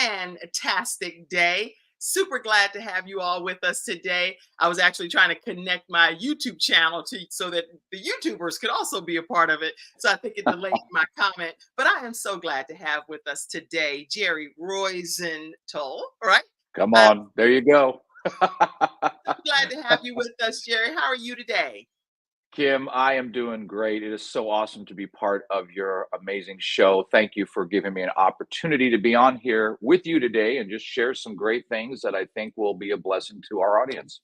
fantastic day. Super glad to have you all with us today. I was actually trying to connect my YouTube channel to so that the YouTubers could also be a part of it. So I think it delayed my comment, but I am so glad to have with us today Jerry Roisentul. Right? Come I'm on, there you go. glad to have you with us, Jerry. How are you today? Kim, I am doing great. It is so awesome to be part of your amazing show. Thank you for giving me an opportunity to be on here with you today and just share some great things that I think will be a blessing to our audience.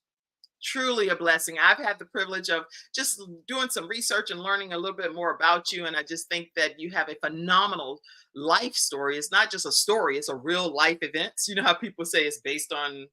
Truly a blessing. I've had the privilege of just doing some research and learning a little bit more about you. And I just think that you have a phenomenal life story. It's not just a story, it's a real life events. You know how people say it's based on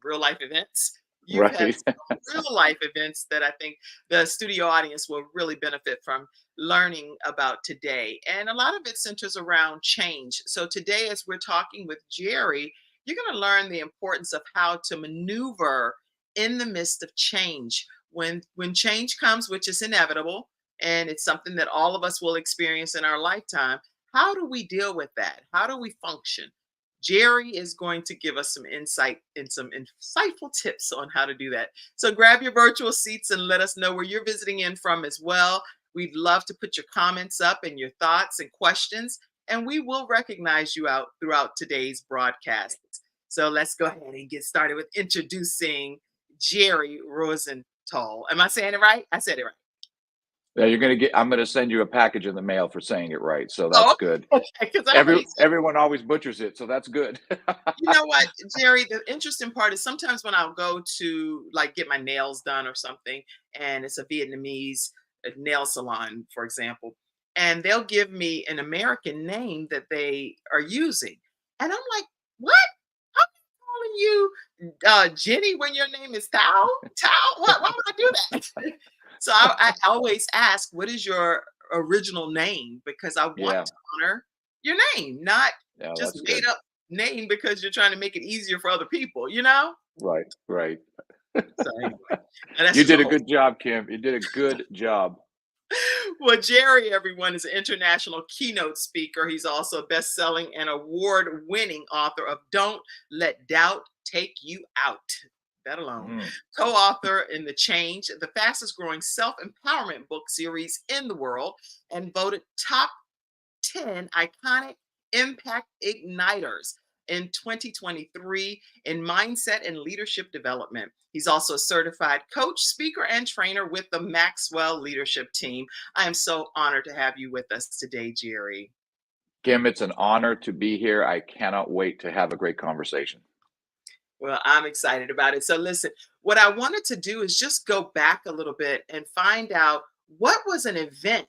real life events? You've had Right. some real life events that I think the studio audience will really benefit from learning about today. And a lot of it centers around change. So today, as we're talking with Jerry, you're going to learn the importance of how to maneuver in the midst of change. When change comes, which is inevitable, and it's something that all of us will experience in our lifetime, how do we deal with that? How do we function? Jerry is going to give us some insight and some insightful tips on how to do that. So grab your virtual seats and let us know where you're visiting in from as well. We'd love to put your comments up and your thoughts and questions, and we will recognize you out throughout today's broadcast. So let's go ahead and get started with introducing Jerry Rosenthal. Am I saying it right? I said it right. Yeah, I'm gonna send you a package in the mail for saying it right. So that's Oh, good. okay. Because I already Everyone always butchers it, so that's good. You know what, Jerry, the interesting part is sometimes when I'll go to like get my nails done or something, and it's a Vietnamese nail salon, for example, and they'll give me an American name that they are using. And I'm like, what? I'm calling you Jenny when your name is Tao? Tao? What? Why would I do that? So I always ask, what is your original name? Because I want Yeah, to honor your name, not yeah, just that's made good. up name because you're trying to make it easier for other people, you know? Right, right. So anyway, and that's You just a did a whole good job, Kim. You did a good job. well, Jerry, everyone, is an international keynote speaker. He's also a best-selling and award-winning author of Don't Let Doubt Take You Out. That alone. Mm. Co-author in The Change, the fastest growing self-empowerment book series in the world, and voted top 10 iconic impact igniters in 2023 in mindset and leadership development. He's also a certified coach, speaker, and trainer with the Maxwell Leadership Team. I am so honored to have you with us today, Jerry. Kim, it's an honor to be here. I cannot wait to have a great conversation. Well, I'm excited about it. So, listen, what I wanted to do is just go back a little bit and find out what was an event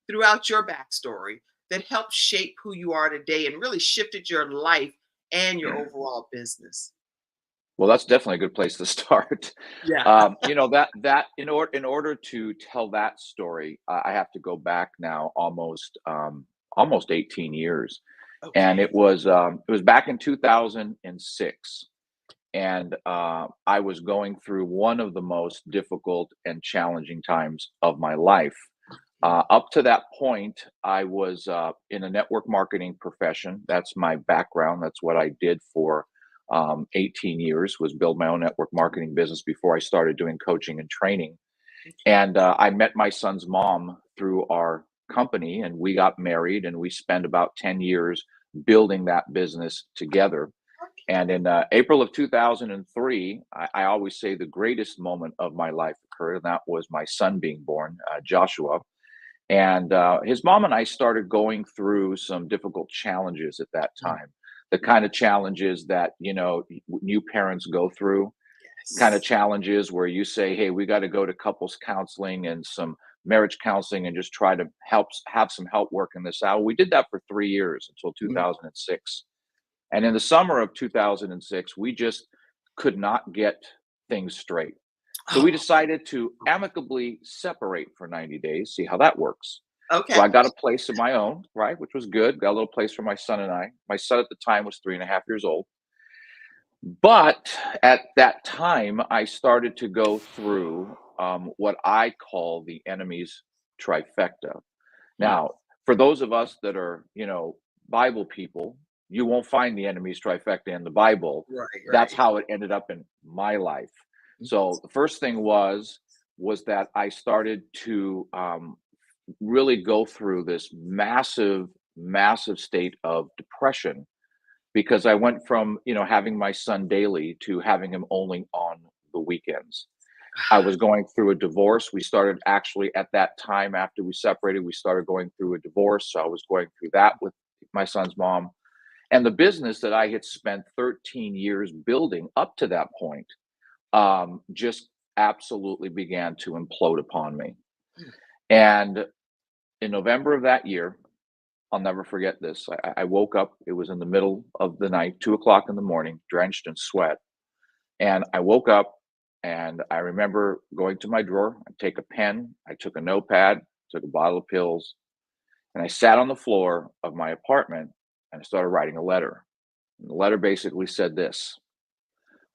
throughout your backstory that helped shape who you are today and really shifted your life and your overall business. Well, that's definitely a good place to start. Yeah. That in order to tell that story, I have to go back now almost 18 years, and Okay. it was back in 2006, and I was going through one of the most difficult and challenging times of my life. Up to that point, I was in a network marketing profession. That's my background. That's what I did for 18 years, was build my own network marketing business before I started doing coaching and training. And I met my son's mom through our company, and we got married, and we spent about 10 years building that business together. And in April of 2003, I always say the greatest moment of my life occurred, and that was my son being born, Joshua. And his mom and I started going through some difficult challenges at that Mm, time. The kind of challenges that, new parents go through, kind of yes. challenges where you say, hey, we got to go to couples counseling and some marriage counseling and just try to have some help working this out. We did that for 3 years until Mm. 2006. And in the summer of 2006, we just could not get things straight. So we Oh, decided to amicably separate for 90 days, see how that works. So okay. I got a place of my own, right, which was good. Got a little place for my son and I. My son at the time was 3.5 years old. But at that time, I started to go through what I call the enemy's trifecta. Mm, Now, for those of us that are, Bible people, You won't find the enemy's trifecta in the Bible. Right, That's right. how it ended up in my life. So the first thing was that I started to really go through this massive, massive state of depression because I went from, having my son daily to having him only on the weekends. I was going through a divorce. We started actually at that time after we separated, we started going through a divorce. So I was going through that with my son's mom. And the business that I had spent 13 years building up to that point just absolutely began to implode upon me. Mm. And in November of that year, I'll never forget this. I woke up, it was in the middle of the night, 2 o'clock in the morning, drenched in sweat. And I woke up and I remember going to my drawer, I take a pen, I took a notepad, took a bottle of pills, and I sat on the floor of my apartment and I started writing a letter. And the letter basically said this: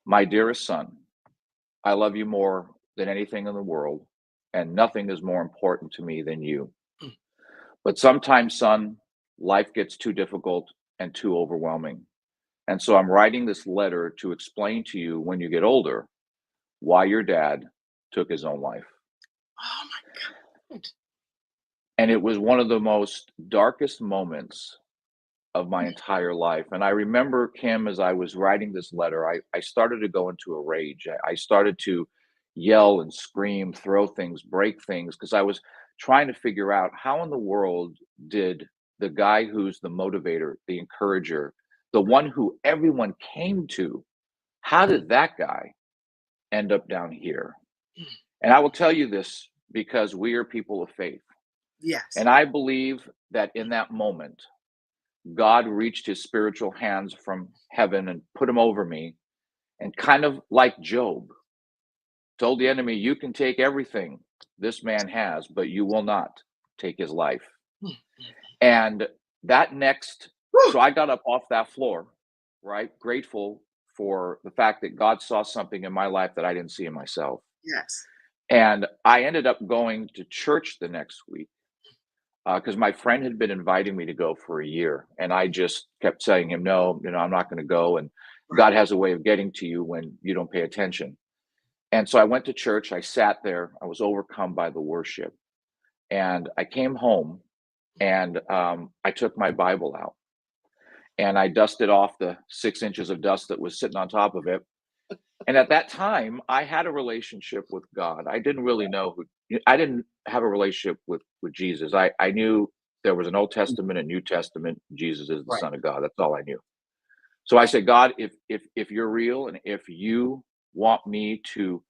My dearest son, I love you more than anything in the world, and nothing is more important to me than you. Mm. But sometimes, son, life gets too difficult and too overwhelming. And so I'm writing this letter to explain to you when you get older why your dad took his own life. Oh my God. And it was one of the most darkest moments of my entire life. And I remember, Kim, as I was writing this letter, I started to go into a rage. I started to yell and scream, throw things, break things, because I was trying to figure out how in the world did the guy who's the motivator, the encourager, the one who everyone came to, how did that guy end up down here? Mm. And I will tell you this because we are people of faith. Yes. And I believe that in that moment, God reached his spiritual hands from heaven and put them over me, and kind of like Job, told the enemy, You can take everything this man has, but you will not take his life. Mm. And that next, Whew. so I got up off that floor, right? Grateful for the fact that God saw something in my life that I didn't see in myself. Yes. And I ended up going to church the next week because my friend had been inviting me to go for a year. And I just kept saying him, no, I'm not going to go. And Right. God has a way of getting to you when you don't pay attention. And so I went to church. I sat there. I was overcome by the worship. And I came home and I took my Bible out and I dusted off the 6 inches of dust that was sitting on top of it. And at that time, I had a relationship with God. I didn't really know I didn't have a relationship with Jesus. I knew there was an Old Testament and New Testament. Jesus is the Right. Son of God. That's all I knew. So I said, God, if you're real and if you want me to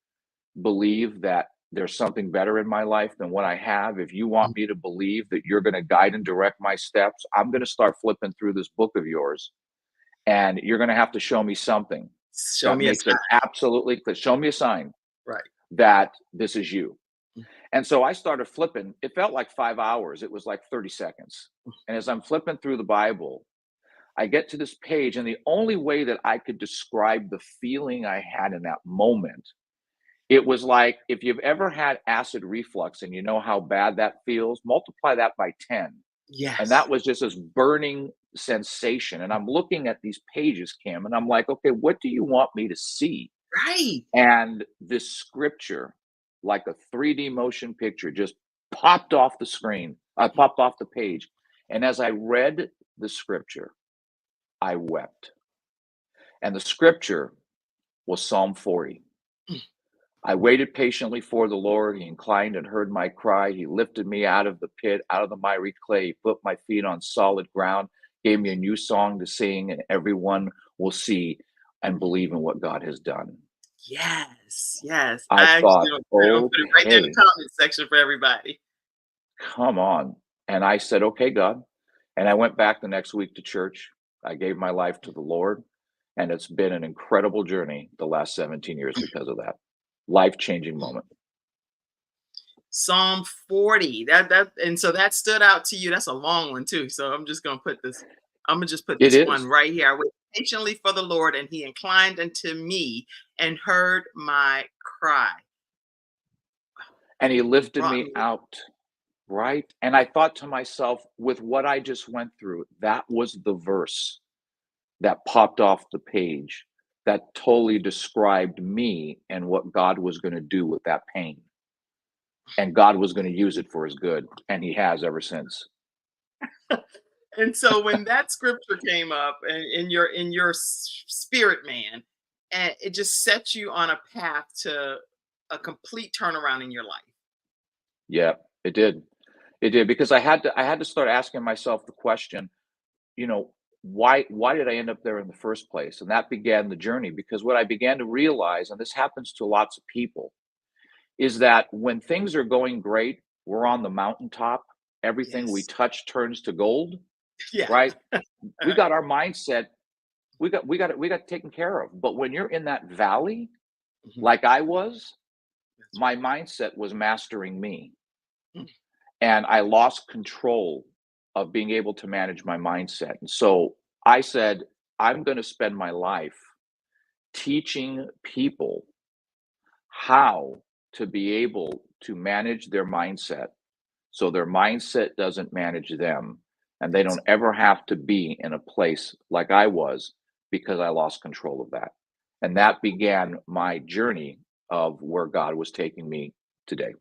believe that there's something better in my life than what I have, if you want me to believe that you're going to guide and direct my steps, I'm going to start flipping through this book of yours, and you're going to have to show me something Show that me a makes it sign. absolutely clear. Show me a sign Right. that this is you. Mm. And so I started flipping. It felt like 5 hours. It was like 30 seconds. And as I'm flipping through the Bible, I get to this page, and the only way that I could describe the feeling I had in that moment, it was like if you've ever had acid reflux and you know how bad that feels, multiply that by 10. And Yes. that was just this burning sensation. And I'm looking at these pages, Kim, and I'm like, okay, what do you want me to see? Right. And this scripture, like a 3D motion picture, just popped off the screen. I popped off the page. And as I read the scripture, I wept. And the scripture was Psalm 40. Mm. I waited patiently for the Lord. He inclined and heard my cry. He lifted me out of the pit, out of the miry clay. He put my feet on solid ground, gave me a new song to sing, and everyone will see and believe in what God has done. Yes. Yes. I I actually thought, gonna put it right there in the okay, comment section for everybody. come on. And I said, okay, God. And I went back the next week to church. I gave my life to the Lord. And it's been an incredible journey the last 17 years because of that life changing moment. Psalm 40. That and so that stood out to you. That's a long one too. So I'm gonna just put It this one is. right here. I waited patiently for the Lord, and he inclined unto me and heard my cry. And he He lifted brought me me. out, right? And I thought to myself, with what I just went through, that was the verse that popped off the page that totally described me and what God was going to do with that pain. And God was going to use it for his good. And he has ever since. And so when that scripture came up in your spirit, man, and it just set you on a path to a complete turnaround in your life. Yeah, it did. It did, because I had to start asking myself the question, you know, why did I end up there in the first place? And that began the journey, because what I began to realize, and this happens to lots of people, is that when things are going great, we're on the mountaintop, everything we Yes. touch turns to gold, Yeah. right? We got our mindset, we got taken care of. But when you're in that valley, Mhm. like I was, That's my mindset was mastering me. right. And I lost control of being able to manage my mindset. And so I said, I'm going to spend my life teaching people how to be able to manage their mindset so their mindset doesn't manage them and they That's don't ever have to be in a place like I was, because I lost control of that. And that began my journey of where God was taking me today.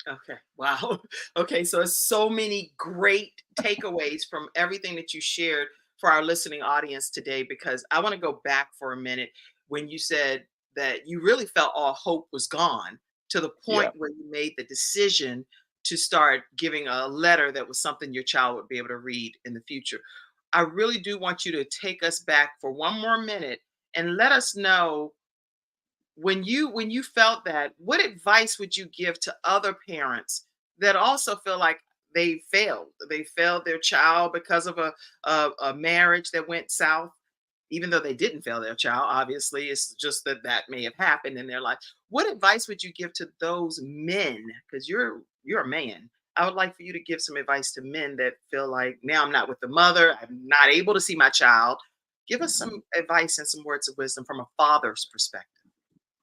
okay. Wow. Okay. So it's so many great takeaways from everything that you shared for our listening audience today, because I want to go back for a minute when you said that you really felt all hope was gone to the point Yeah. where you made the decision to start giving a letter that was something your child would be able to read in the future. I really do want you to take us back for one more minute and let us know when you felt that, what advice would you give to other parents that also feel like they failed their child because of a marriage that went south, even though they didn't fail their child? Obviously, it's just that that may have happened in their life. What advice would you give to those men, because you're a man? I would like for you to give some advice to men that feel like, now I'm not with the mother, I'm not able to see my child. Give us Mhm. some advice and some words of wisdom from a father's perspective.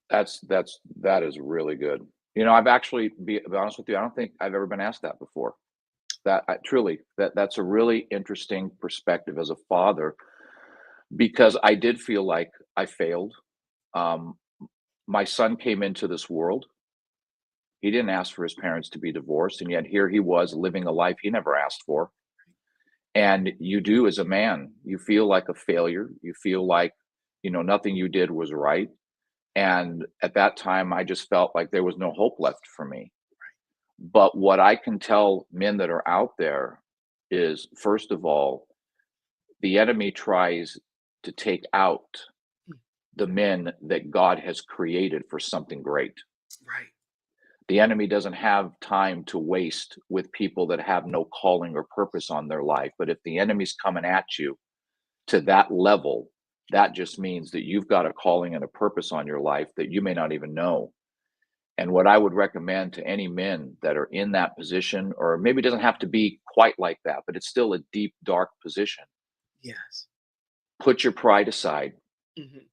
That is really good. You know, I've actually, be honest with you, I don't think I've ever been asked that before. That I, truly, that's a really interesting perspective as a father, because I did feel like I failed. Um, my son came into this world. He didn't ask for his parents to be divorced, and yet here he was living a life he never asked for. And you do, as a man, you feel like a failure. You feel like, nothing you did was right. And at that time, I just felt like there was no hope left for me. But what I can tell men that are out there is, first of all, the enemy tries to take out the men that God has created for something great. Right. The enemy doesn't have time to waste with people that have no calling or purpose on their life. But if the enemy's coming at you to that level, that just means that you've got a calling and a purpose on your life that you may not even know. And what I would recommend to any men that are in that position, or maybe it doesn't have to be quite like that, but it's still a deep, dark position, Yes. put your pride aside Mhm.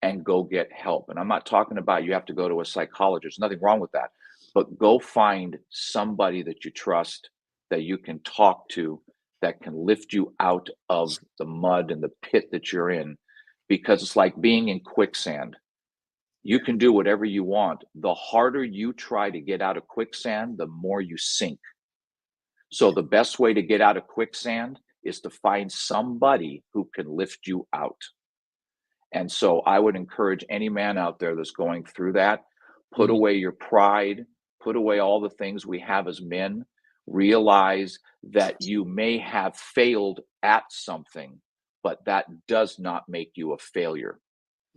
and go get help. And I'm not talking about you have to go to a psychologist, nothing wrong with that, but go find somebody that you trust, that you can talk to, that can lift you out of the mud and the pit that you're in, because it's like being in quicksand. You Yeah. can do whatever you want. The harder you try to get out of quicksand, the more you sink. So Yeah. the best way to get out of quicksand is to find somebody who can lift you out. And so I would encourage any man out there that's going through that, put Mhm. away your pride, put away all the things we have as men, realize that you may have failed at something, but that does not make you a failure,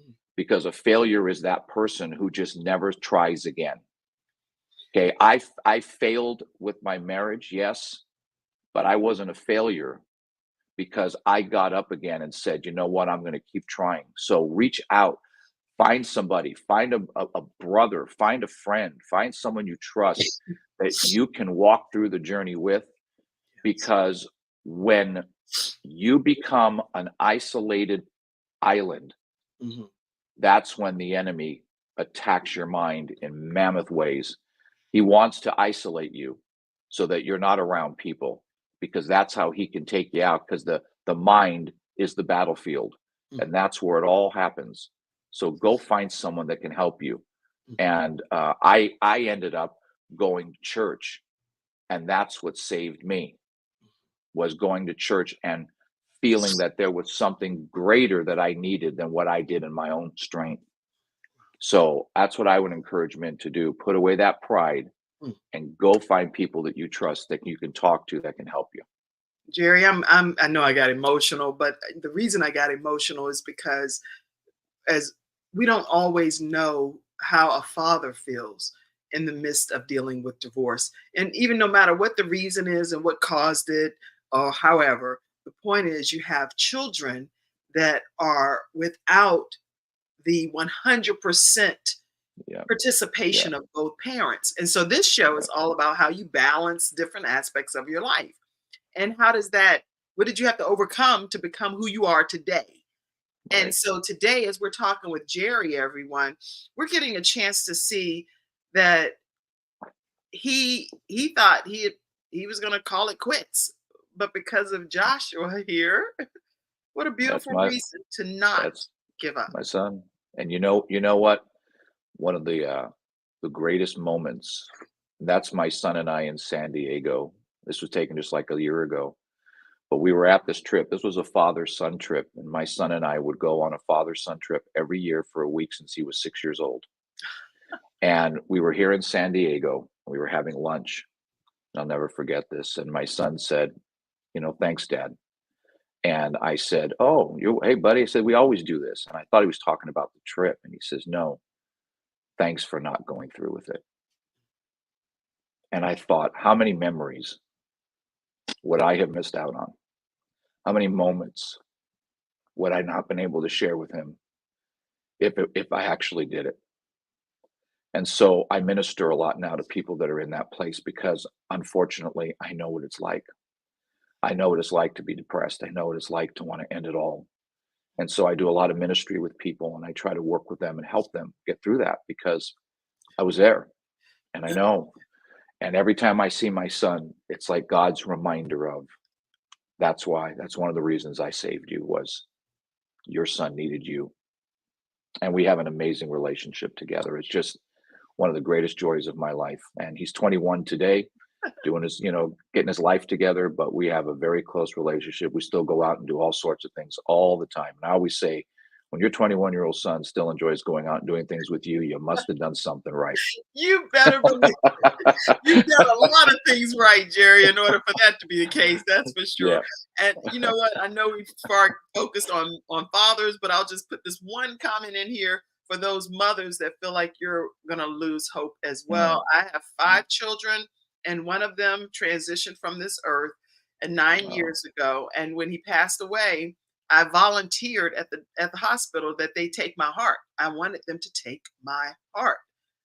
Mm. because a failure is that person who just never tries again. Okay, I failed with my marriage, yes, but I wasn't a failure, because I got up again and said, you know what, I'm going to keep trying. So reach out, find somebody, find a brother, find a friend, find someone you trust that you can walk through the journey with, Yes. because when you become an isolated island, Mhm. that's when the enemy attacks your mind in mammoth ways. He wants to isolate you so that you're not around people, because that's how he can take you out, because the mind is the battlefield. and that's where it all happens. So go find someone that can help you. And I ended up going to church, and that's what saved me, was going to church and feeling that there was something greater that I needed than what I did in my own strength. So that's what I would encourage men to do. Put away that pride and go find people that you trust, that you can talk to, that can help you. Jerry, I know I got emotional, but the reason I got emotional is because as we don't always know how a father feels in the midst of dealing with divorce. And even no matter what the reason is and what caused it, or however, the point is you have children that are without the 100% participation of both parents. And so this show is all about how you balance different aspects of your life. And what did you have to overcome to become who you are today? Right. And so today, as we're talking with Jerry, everyone, we're getting a chance to see that he thought he was going to call it quits, but because of Joshua here, what a beautiful reason to not give up. My son. And you know what? One of the greatest moments, that's my son and I in San Diego. This was taken just like a year ago. But we were at this trip. This was a father-son trip. And my son and I would go on a father-son trip every year for a week since he was 6 years old. And we were here in San Diego. We were having lunch. And I'll never forget this. And my son said, thanks, Dad. And I said, hey, buddy. I said, we always do this. And I thought he was talking about the trip. And he says, no, thanks for not going through with it. And I thought, how many memories would I have missed out on? How many moments would I not been able to share with him if I actually did it? And so I minister a lot now to people that are in that place, because unfortunately, I know what it's like. I know what it's like to be depressed. I know what it's like to want to end it all. And so I do a lot of ministry with people, and I try to work with them and help them get through that, because I was there and I know. And every time I see my son, it's like God's reminder of, that's one of the reasons I saved you, was your son needed you. And we have an amazing relationship together. It's just one of the greatest joys of my life. And he's 21 today, doing his, getting his life together, but we have a very close relationship. We still go out and do all sorts of things all the time. And I always say, when your 21-year-old son still enjoys going out and doing things with you, you must have done something right. You better believe you've done a lot of things right, Jerry, in order for that to be the case. That's for sure. Yeah. And you know what? I know we've focused on fathers, but I'll just put this one comment in here for those mothers that feel like you're going to lose hope as well. I have 5 children, and one of them transitioned from this earth 9 years ago. And when he passed away, I volunteered at the hospital that they take my heart. I wanted them to take my heart.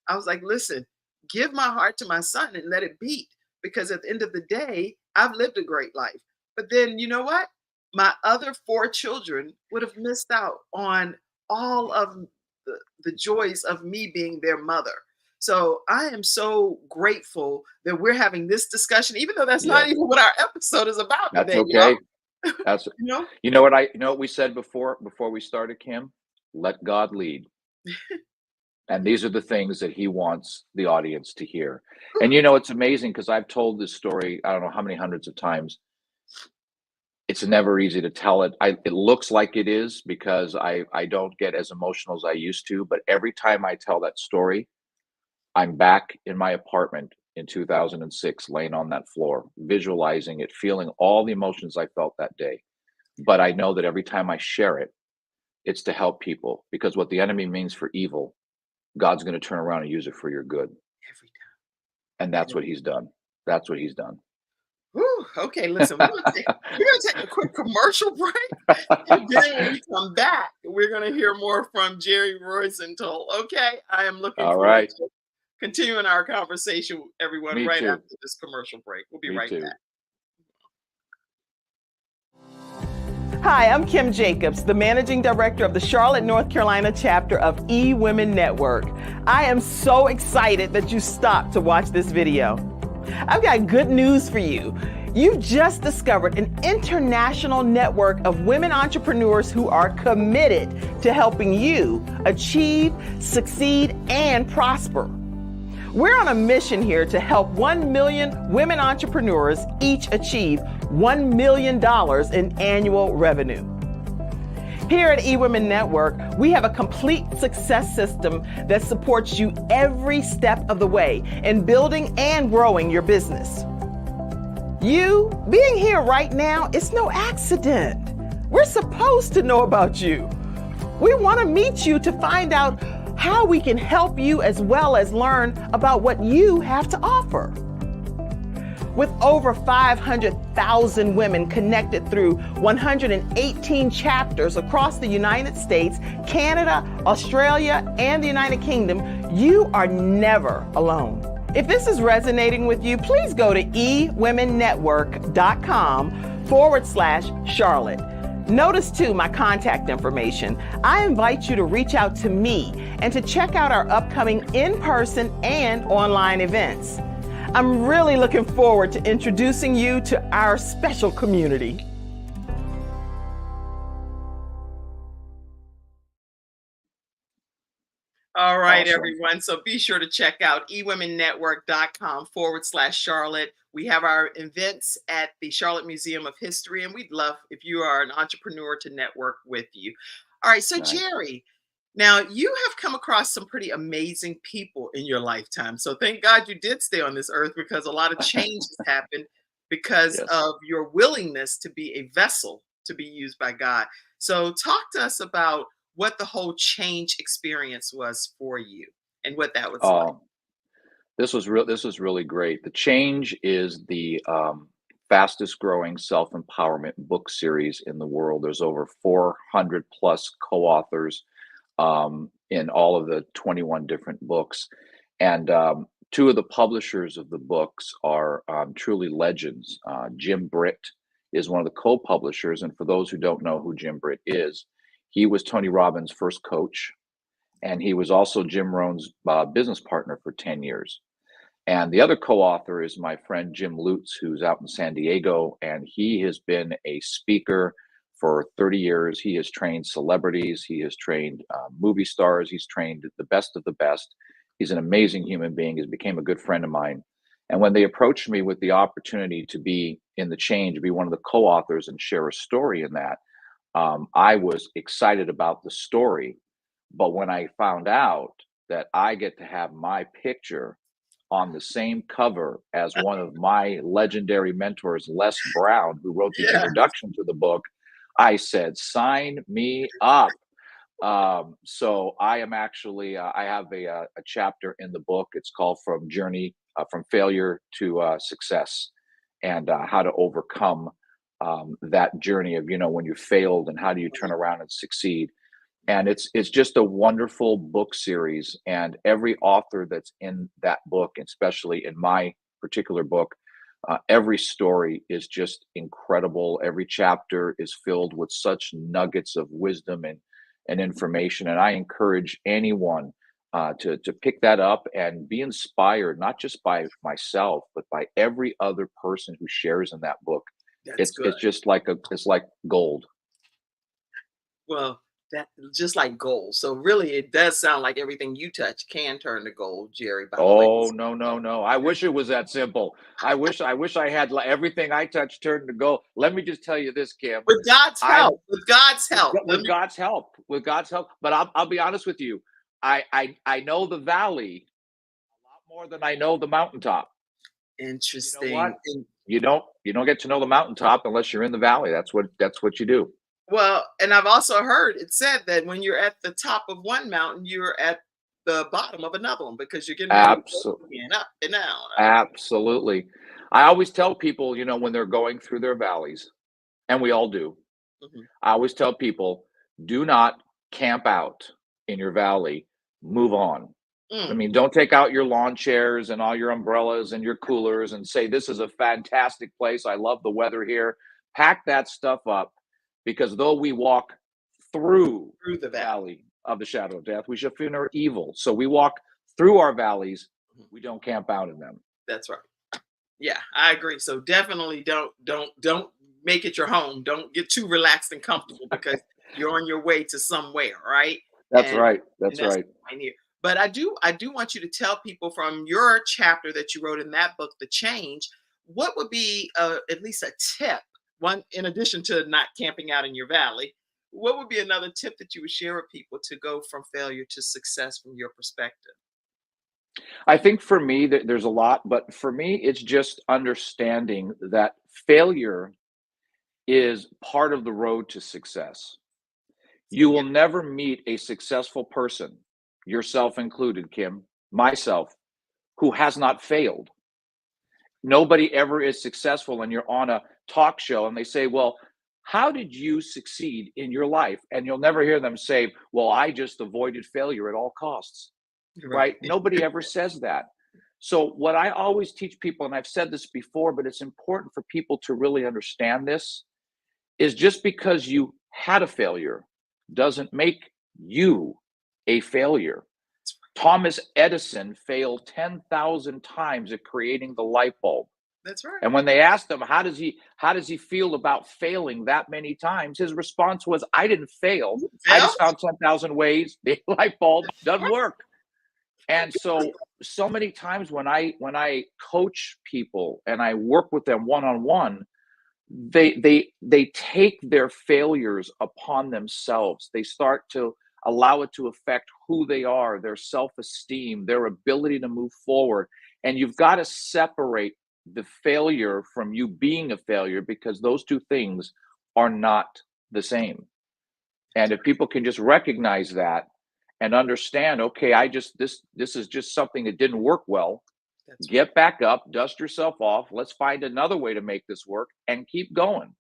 I was like, listen, give my heart to my son and let it beat, because at the end of the day, I've lived a great life. But then, you know what? My other 4 children would have missed out on all of the joys of me being their mother. So I am so grateful that we're having this discussion, even though that's not even what our episode is about today. That's okay. That's you know what we said before we started, Kim? Let God lead. And these are the things that he wants the audience to hear. And it's amazing, because I've told this story, I don't know how many hundreds of times. It's never easy to tell it. It looks like it is, because I don't get as emotional as I used to. But every time I tell that story, I'm back in my apartment in 2006, laying on that floor, visualizing it, feeling all the emotions I felt that day. But I know that every time I share it, it's to help people, because what the enemy means for evil, God's going to turn around and use it for your good. Every time. And that's what he's done. That's what he's done. Whew, okay, listen, we're going to take a quick commercial break. And then when we come back, we're going to hear more from Jerry Roisentul. Okay, I am looking forward to continuing our conversation, everyone, after this commercial break. We'll be right back. Hi, I'm Kim Jacobs, the Managing Director of the Charlotte, North Carolina chapter of eWomen Network. I am so excited that you stopped to watch this video. I've got good news for you. You've just discovered an international network of women entrepreneurs who are committed to helping you achieve, succeed, and prosper. We're on a mission here to help 1 million women entrepreneurs each achieve $1 million in annual revenue. Here at eWomen Network, we have a complete success system that supports you every step of the way in building and growing your business. You being here right now is no accident. We're supposed to know about you. We want to meet you to find out how we can help you as well as learn about what you have to offer. With over 500,000 women connected through 118 chapters across the United States, Canada, Australia, and the United Kingdom, you are never alone. If this is resonating with you, please go to ewomennetwork.com/Charlotte. Notice too my contact information. I invite you to reach out to me and to check out our upcoming in-person and online events. I'm really looking forward to introducing you to our special community. All right, Awesome. everyone. So be sure to check out ewomennetwork.com/Charlotte. We have our events at the Charlotte Museum of History, and we'd love if you are an entrepreneur to network with you. All right, so Nice. Jerry, now you have come across some pretty amazing people in your lifetime. So thank God you did stay on this earth, because a lot of change has happened because Yes. of your willingness to be a vessel to be used by God. So talk to us about what the whole change experience was for you and what that was like. This was really great. The Change is the fastest growing self-empowerment book series in the world. There's over 400 plus co-authors in all of the 21 different books. And two of the publishers of the books are truly legends. Jim Britt is one of the co-publishers. And for those who don't know who Jim Britt is, he was Tony Robbins' first coach. And he was also Jim Rohn's business partner for 10 years. And the other co-author is my friend Jim Lutz, who's out in San Diego, and he has been a speaker for 30 years. He has trained celebrities, he has trained movie stars, he's trained the best of the best. He's an amazing human being. He became a good friend of mine. And when they approached me with the opportunity to be in The Change, be one of the co-authors and share a story in that, I was excited about the story. But when I found out that I get to have my picture on the same cover as one of my legendary mentors, Les Brown, who wrote the introduction to the book, I said, sign me up. So I am actually, I have a chapter in the book. It's called From Failure to Success, and how to overcome that journey of, when you failed and how do you turn around and succeed. And it's just a wonderful book series. And every author that's in that book, especially in my particular book, every story is just incredible. Every chapter is filled with such nuggets of wisdom and information. And I encourage anyone to pick that up and be inspired, not just by myself, but by every other person who shares in that book. It's just like it's like gold. Well, that just like gold. So really, it does sound like everything you touch can turn to gold, Jerry. Oh, no. I wish it was that simple. I wish I had everything I touch turned to gold. Let me just tell you this, Kim. With God's help. With God's help. With God's help. But I'll be honest with you. I know the valley a lot more than I know the mountaintop. Interesting. You know what? You don't get to know the mountaintop unless you're in the valley. That's what you do. Well, and I've also heard it said that when you're at the top of one mountain, you're at the bottom of another one, because you're getting absolutely up and down. Absolutely. I always tell people, when they're going through their valleys, and we all do, I always tell people, do not camp out in your valley, move on. I mean, don't take out your lawn chairs and all your umbrellas and your coolers and say, this is a fantastic place, I love the weather here. Pack that stuff up, because though we walk through the valley of the shadow of death, we shall fear no evil. So we walk through our valleys, we don't camp out in them. That's right. Yeah, I agree. So definitely don't make it your home. Don't get too relaxed and comfortable because you're on your way to somewhere, right? That's And right. and That's that's right. fine here. But I do want you to tell people from your chapter that you wrote in that book, The Change, what would be at least a tip, one in addition to not camping out in your valley, what would be another tip that you would share with people to go from failure to success from your perspective? I think for me that there's a lot, but for me, it's just understanding that failure is part of the road to success. Say You again. will never meet a successful person, yourself included, Kim, myself, who has not failed. Nobody ever is successful, and you're on a talk show and they say, well, how did you succeed in your life? And you'll never hear them say, well, I just avoided failure at all costs, Right. right? Nobody ever says that. So what I always teach people, and I've said this before, but it's important for people to really understand this, is just because you had a failure doesn't make you a failure. Thomas Edison failed 10,000 times at creating the light bulb. That's right. And when they asked him how does he feel about failing that many times, his response was, I didn't fail. I Well, just found 10,000 ways the light bulb doesn't work. And so many times when I coach people and I work with them one on one, they take their failures upon themselves. They start to allow it to affect who they are, their self-esteem, their ability to move forward. And you've got to separate the failure from you being a failure, because those two things are not the same. And if people can just recognize that and understand, okay, this is just something that didn't work well, that's right. get back up, dust yourself off, let's find another way to make this work and keep going.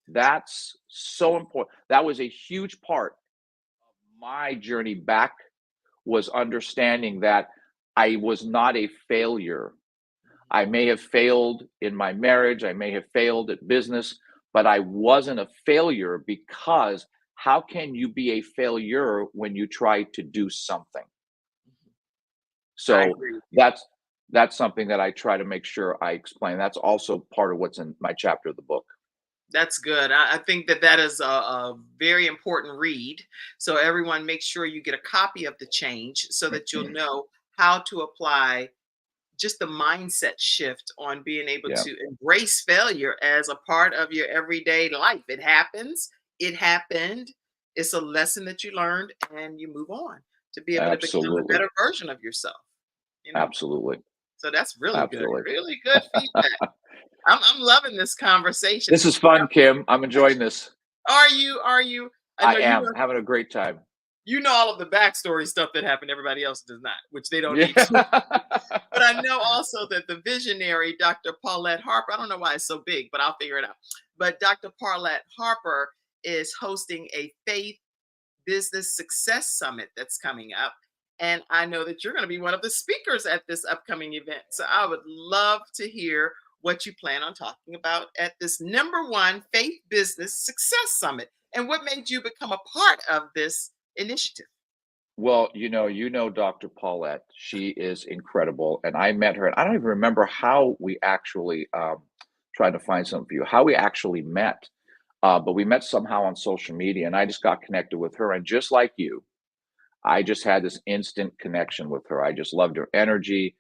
That's so important. That was a huge part of my journey back, was understanding that I was not a failure. I may have failed in my marriage, I may have failed at business, but I wasn't a failure, because how can you be a failure when you try to do something? Mhm. I So agree with you. that's something that I try to make sure I explain. That's also part of what's in my chapter of the book. That's good. I think that that is a very important read. So everyone, make sure you get a copy of The Change so that you'll know how to apply just the mindset shift on being able Yeah, to embrace failure as a part of your everyday life. It happens. It happened. It's a lesson that you learned, and you move on to be able to become a absolutely. better version of yourself. You know. Absolutely. So that's really good. Absolutely. Really good feedback. I'm loving this conversation. This is fun, Kim. I'm enjoying this. Are you? Are you? I I know you am know having a great time. you know all of the backstory stuff that happened. Everybody else does not, which they don't need to. Yeah. But I know also that the visionary Dr. Paulette Harper, I don't know why it's so big, but I'll figure it out. But Dr. Paulette Harper is hosting a faith business success summit that's coming up. And I know that you're going to be one of the speakers at this upcoming event. So I would love to hear what you plan on talking about at this number one faith business success summit and what made you become a part of this initiative. Well, you know Dr. Paulette. She is incredible, and I met her, and I don't even remember how we actually, trying to find something for you, how we actually met, but we met somehow on social media, and I just got connected with her, and just like you, I just had this instant connection with her. I just loved her energy.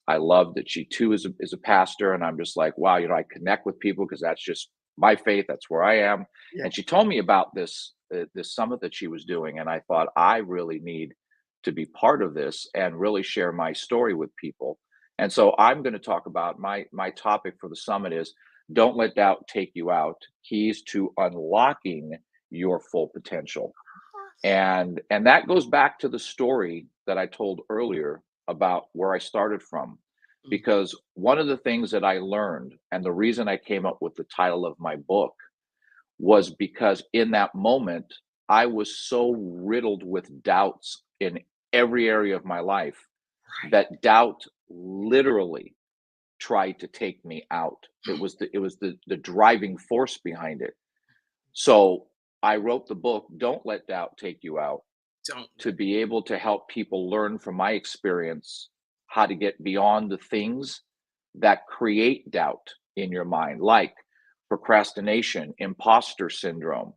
I love that she too is a pastor, and I'm just like, wow, I connect with people because that's just my faith. That's where I am. Yeah. And she told me about this summit that she was doing, and I thought I really need to be part of this and really share my story with people. And so I'm going to talk about my topic for the summit is don't let doubt take you out. Keys to unlocking your full potential. And that goes back to the story that I told earlier about where I started from. Mhm. Because one of the things that I learned, and the reason I came up with the title of my book, was because in that moment, I was so riddled with doubts in every area of my life Right. that doubt literally tried to take me out. It was the driving force behind it. So I wrote the book, Don't Let Doubt Take You Out, Don't to let be able to help people learn from my experience how to get beyond the things that create doubt in your mind, like procrastination, imposter syndrome,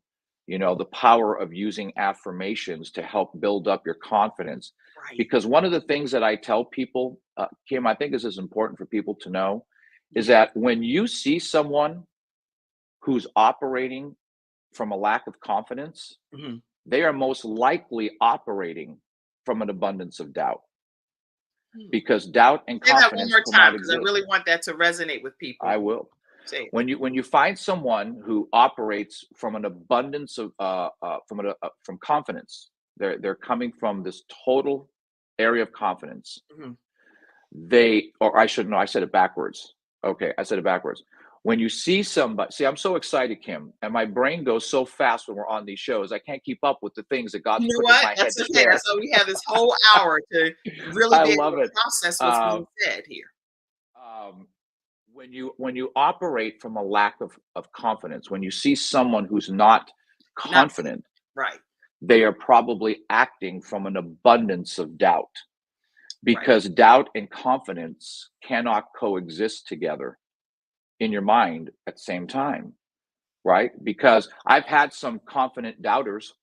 the power of using affirmations to help build up your confidence. Right. Because one of the things that I tell people, Kim, I think this is important for people to know, is Yeah. that when you see someone who's operating from a lack of confidence, Mhm. they are most likely operating from an abundance of doubt, Hmm. because doubt and Say that one confidence more time cannot because I exist. really want that to resonate with I people. will. Say it. When you find someone who operates from an abundance of from confidence, they're coming from this total area of confidence. Mhm. They, or I should know, I said it backwards. Okay, I said it backwards. When you see somebody, see, I'm so excited, Kim, and my brain goes so fast when we're on these shows. I can't keep up with the things that God's You know put in what? my head That's to okay. share. That's why we have this whole hour to really I be able love to it. process what's Uh, being said here. um, when you operate from a lack of confidence, when you see someone who's not Not confident, right, they are probably acting from an abundance of doubt, right. because doubt and confidence cannot coexist together in your mind at the same time, right? Because I've had some confident doubters,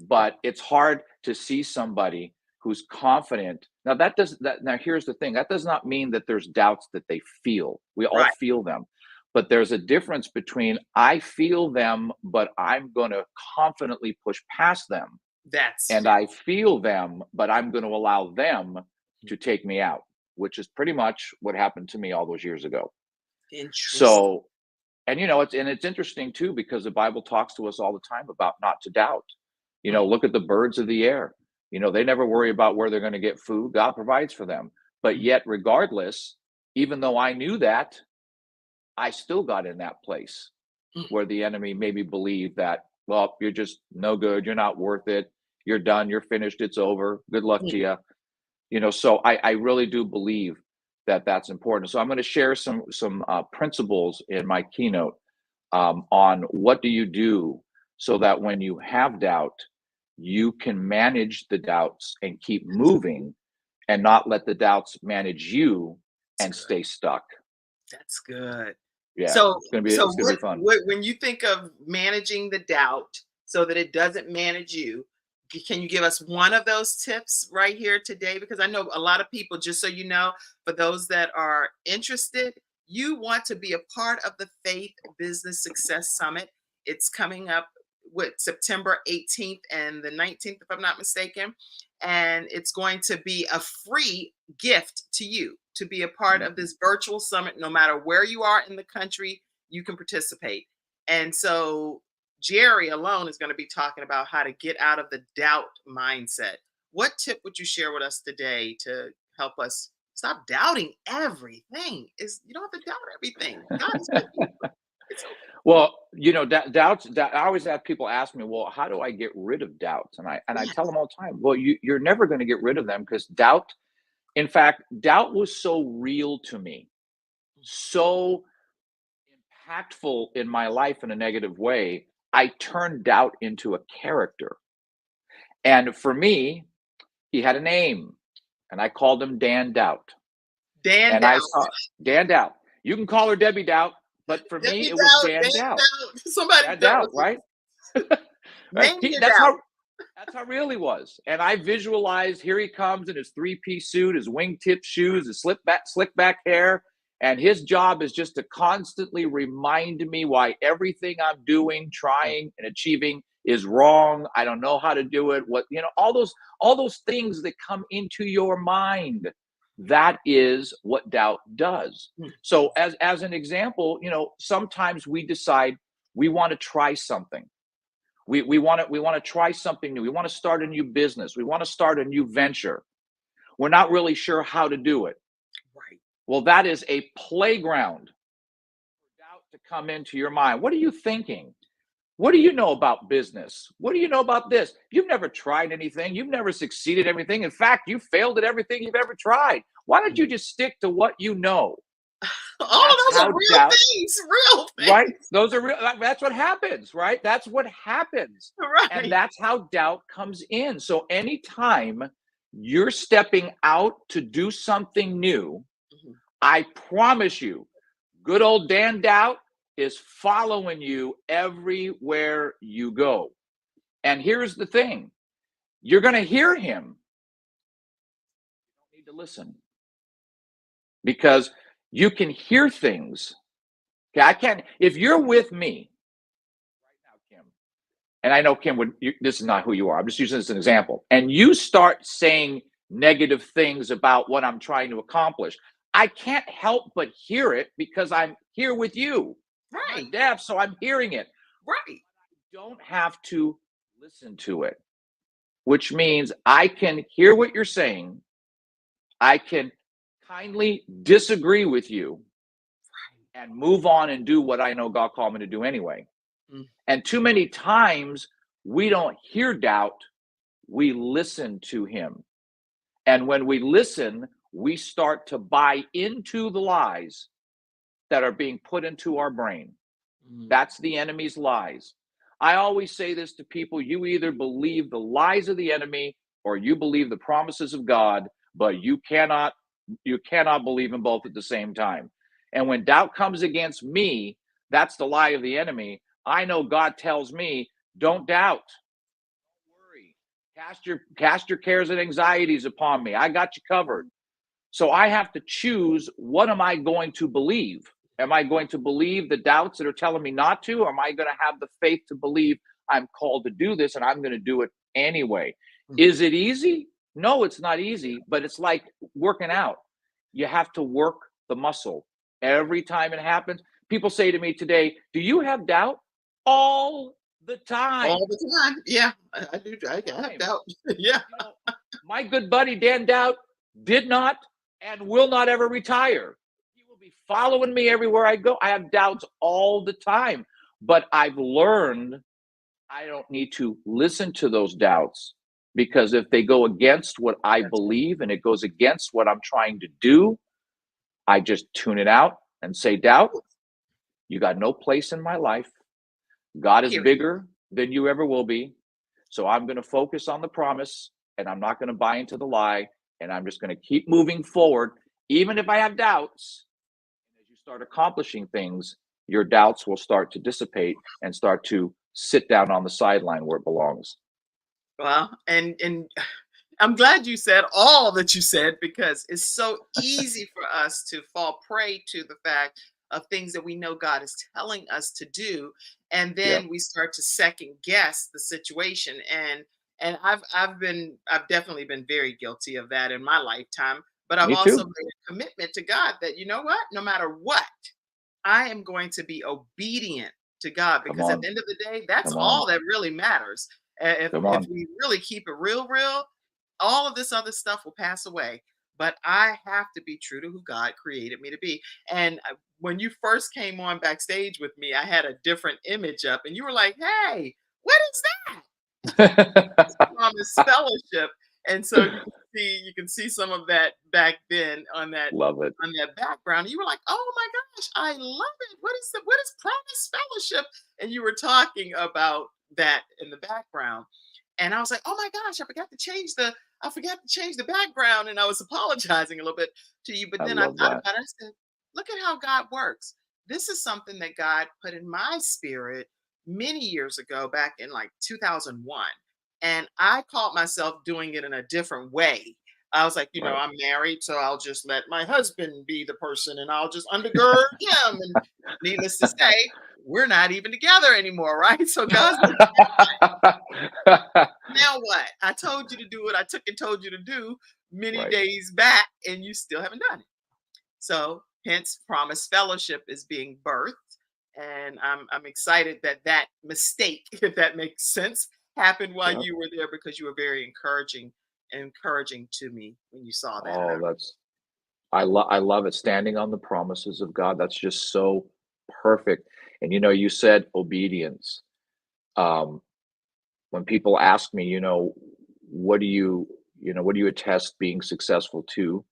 but it's hard to see somebody who's confident. Now that does that now here's the thing, that does not mean that there's doubts that they feel. We all Right. feel them. But there's a difference between I feel them, but I'm going to confidently push past them, That's and I feel them, but I'm going to allow them to take me out, which is pretty much what happened to me all those years ago. interesting. So, and it's interesting too, because the Bible talks to us all the time about not to doubt. Mm. Look at the birds of the air. They never worry about where they're going to get food. God provides for them. But Mm. yet, regardless, even though I knew that, I still got in that place Mm. where the enemy made me believe that, well, you're just no good. You're not worth it. You're done. You're finished. It's over. Good luck to Mm. you. So I really do believe that that's important. So I'm going to share some principles in my keynote, on what do you do so that when you have doubt, you can manage the doubts and keep moving, and not let the doubts manage you That's and good. stay stuck. That's good. Yeah, So, so it's gonna be what, fun. what, when you think of managing the doubt so that it doesn't manage you, can you give us one of those tips right here today? Because I know a lot of people, just so you know, for those that are interested, you want to be a part of the Faith Business Success Summit. It's coming up with September 18th and the 19th, if I'm not mistaken. And it's going to be a free gift to you to be a part of Mhm. this virtual summit. No matter where you are in the country, you can participate. And so Jerry alone is going to be talking about how to get out of the doubt mindset. What tip would you share with us today to help us stop doubting everything? Is you don't have to doubt everything. God is with you. It's okay. Well, doubts. I always have people ask me, "Well, how do I get rid of doubts?" And I tell Yes. them all the time, "Well, you're never going to get rid of them, because doubt. In fact, doubt was so real to me, so impactful in my life in a negative way. I turned doubt into a character, and for me, he had a name, and I called him Dan Doubt. Dan And I doubt. saw Dan Doubt. You can call her Debbie Doubt, but for me, Debbie it was doubt. Dan Dan Doubt. doubt. Somebody Dan that Doubt, was right? Right? name your That's doubt. how real he was. And I visualized, here he comes in his three-piece suit, his wingtip shoes, his slick back hair, and his job is just to constantly remind me why everything I'm doing, trying, and achieving is wrong. I don't know how to do it. All those things that come into your mind. That is what doubt does. Hmm. So as an example, sometimes we decide we want to try something. We want to try something new. We want to start a new business. We want to start a new venture. We're not really sure how to do it. Right. Well, that is a playground for doubt to come into your mind. What are you thinking? What do you know about business? What do you know about this? You've never tried anything. You've never succeeded at everything. In fact, you failed at everything you've ever tried. Why don't you just stick to what you know? That's Oh, those are how real doubt, things. Real right? things. Those are real. That's what happens, right? That's what happens. And Right. that's how doubt comes in. So anytime you're stepping out to do something new, Mhm. I promise you, good old Dan Doubt is following you everywhere you go. And here's the thing, you're going to hear him. You don't need to listen, because you can hear things. Okay, I can't, if you're with me right now, Kim, and I know Kim this is not who you are, I'm just using this as an example, and you start saying negative things about what I'm trying to accomplish, I can't help but hear it because I'm here with you. I'm Right. not deaf, so I'm hearing it. Right. I don't have to listen to it, which means I can hear what you're saying. I can kindly disagree with you and move on and do what I know God called me to do anyway. Mm. And too many times we don't hear doubt, we listen to him. And when we listen, we start to buy into the lies that are being put into our brain. Mm. That's the enemy's lies. I always say this to people, you either believe the lies of the enemy or you believe the promises of God, but you cannot believe in both at the same time. And when doubt comes against me, that's the lie of the enemy. I know God tells me, don't doubt. Don't worry. Cast your cares and anxieties upon me. I got you covered. So I have to choose, what am I going to believe? Am I going to believe the doubts that are telling me not to? Or am I going to have the faith to believe I'm called to do this and I'm going to do it anyway? Mm. Is it easy? No, it's not easy, but it's like working out. You have to work the muscle. Every time it happens, people say to me today, do you have doubt? All the time. All the time. Yeah, I do. I have doubt. Yeah. You know, my good buddy Dan Doubt did not and will not ever retire. He will be following me everywhere I go. I have doubts all the time, but I've learned I don't need to listen to those doubts, because if they go against what I believe and it goes against what I'm trying to do, I just tune it out and say, doubt, you got no place in my life. God is Period. bigger than you ever will be. So I'm going to focus on the promise and I'm not going to buy into the lie. And I'm just going to keep moving forward, even if I have doubts. As you start accomplishing things, your doubts will start to dissipate and start to sit down on the sideline where it belongs. Well, and I'm glad you said all that you said, because it's so easy for us to fall prey to the fact of things that we know God is telling us to do, and Yep. then we start to second guess the situation. And I've definitely been very guilty of that in my lifetime. But I've Me also too. made a commitment to God that, you know what, no matter what, I am going to be obedient to God, Come because at on. the end of the day, that's Come on. all that really matters. Come If on. we really keep it real, all of this other stuff will pass away. But I have to be true to who God created me to be. And when you first came on backstage with me, I had a different image up, and you were like, "Hey, what is that?" Promise Fellowship. And so you can see some of that back then Love it. on that background. You were like, "Oh my gosh, I love it. What is Promise Fellowship?" And you were talking about that in the background. And I was like, "Oh my gosh, I forgot to change the background." And I was apologizing a little bit to you. But I then I love thought that. about it. I said, look at how God works. This is something that God put in my spirit many years ago, back in like 2001. And I caught myself doing it in a different way. I was like, Right. I'm married, so I'll just let my husband be the person and I'll just undergird him. And needless to say, we're not even together anymore, right? So God's like, now what? I told you to do what I took and told you to do many Right. days back, and you still haven't done it. So, hence, Promise Fellowship is being birthed, and I'm excited that that mistake, if that makes sense, happened while Yep. you were there, because you were very encouraging to me when you saw that. And Oh, I love it. Standing on the promises of God. That's just so perfect. And you said obedience. Um, when people ask me, what do what do you attest being successful to?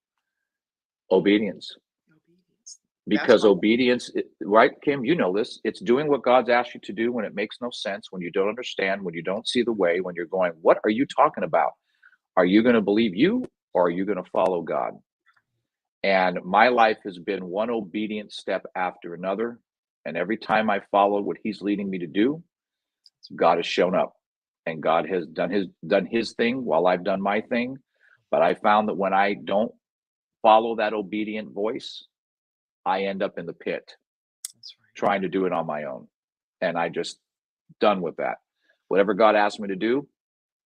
Obedience. obedience. That's Because my obedience, right, Kim, you know this. It's doing what God's asked you to do when it makes no sense, when you don't understand, when you don't see the way, when you're going, what are you talking about? Are you going to believe you, or are you going to follow God? And my life has been one obedient step after another. And every time I follow what he's leading me to do, God has shown up, and God has done his thing while I've done my thing. But I found that when I don't follow that obedient voice, I end up in the pit That's right. trying to do it on my own. And I just done with that. Whatever God asks me to do,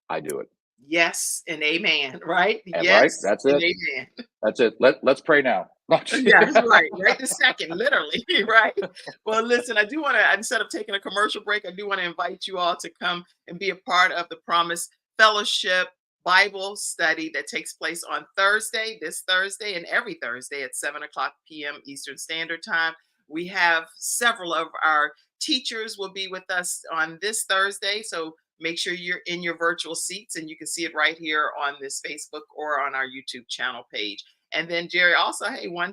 I do it. Yes and amen, right? And right, Yes that's and it. amen. That's it. Let's pray now. Yes, right. Right this second, literally, right? Well, listen, I do want to, instead of taking a commercial break, I do want to invite you all to come and be a part of the Promise Fellowship Bible study that takes place on Thursday, this Thursday, and every Thursday at 7 o'clock p.m. Eastern Standard Time. We have several of our teachers will be with us on this Thursday. So make sure you're in your virtual seats, and you can see it right here on this Facebook or on our YouTube channel page. And then Jerry, also, hey, one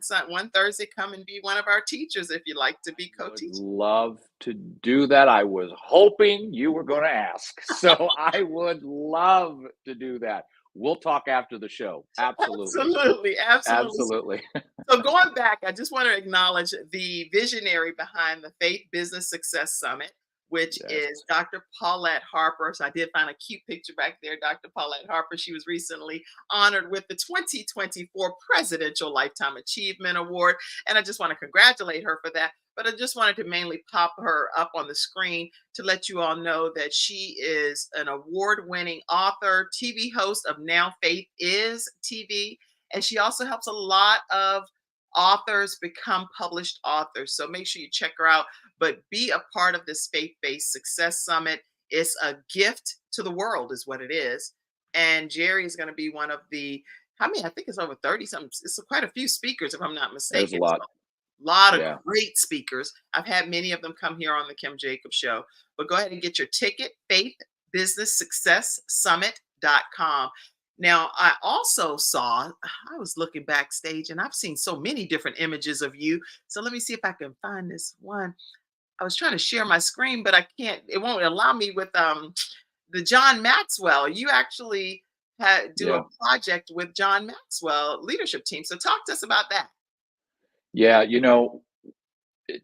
Thursday, come and be one of our teachers if you like to be Would co-teaching. love to do that. I was hoping you were going to ask. So I would love to do that. We'll talk after the show. Absolutely. Absolutely, absolutely. Absolutely. So going back, I just want to acknowledge the visionary behind the Faith Business Success Summit, which Yes. is Dr. Paulette Harper. So I did find a cute picture back there, Dr. Paulette Harper. She was recently honored with the 2024 Presidential Lifetime Achievement Award. And I just want to congratulate her for that. But I just wanted to mainly pop her up on the screen to let you all know that she is an award-winning author, TV host of Now Faith Is TV. And she also helps a lot of authors become published authors. So make sure you check her out, but be a part of this faith-based success summit. It's a gift to the world is what it is. And Jerry is going to be one of the, I mean, I think it's over 30 something. It's quite a few speakers, if I'm not There's a mistaken. So lot. a lot of Yeah. great speakers. I've had many of them come here on the Kim Jacobs Show. But go ahead and get your ticket, faithbusinesssuccesssummit.com. Now, I also saw, I was looking backstage and I've seen so many different images of you. So let me see if I can find this one. I was trying to share my screen, but I can't, it won't allow me with the John Maxwell. You actually do a Yeah. project with John Maxwell Leadership Team. So talk to us about that. Yeah.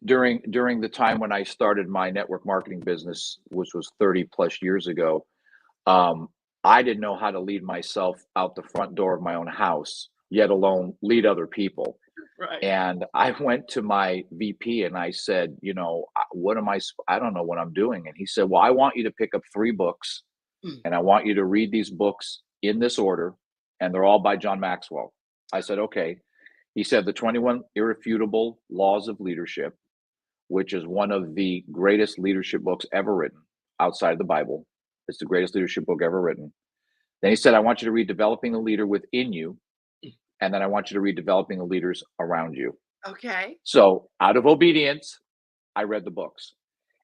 During the time when I started my network marketing business, which was 30 plus years ago, um, I didn't know how to lead myself out the front door of my own house, yet alone lead other people. Right. And I went to my VP and I said, what am I don't know what I'm doing. And he said, well, I want you to pick up 3 books Mm. and I want you to read these books in this order. And they're all by John Maxwell. I said, okay. He said, the 21 Irrefutable Laws of Leadership, which is one of the greatest leadership books ever written outside of the Bible. It's the greatest leadership book ever written. Then he said, I want you to read Developing a Leader Within You. And then I want you to read Developing the Leaders Around You. Okay. So out of obedience, I read the books.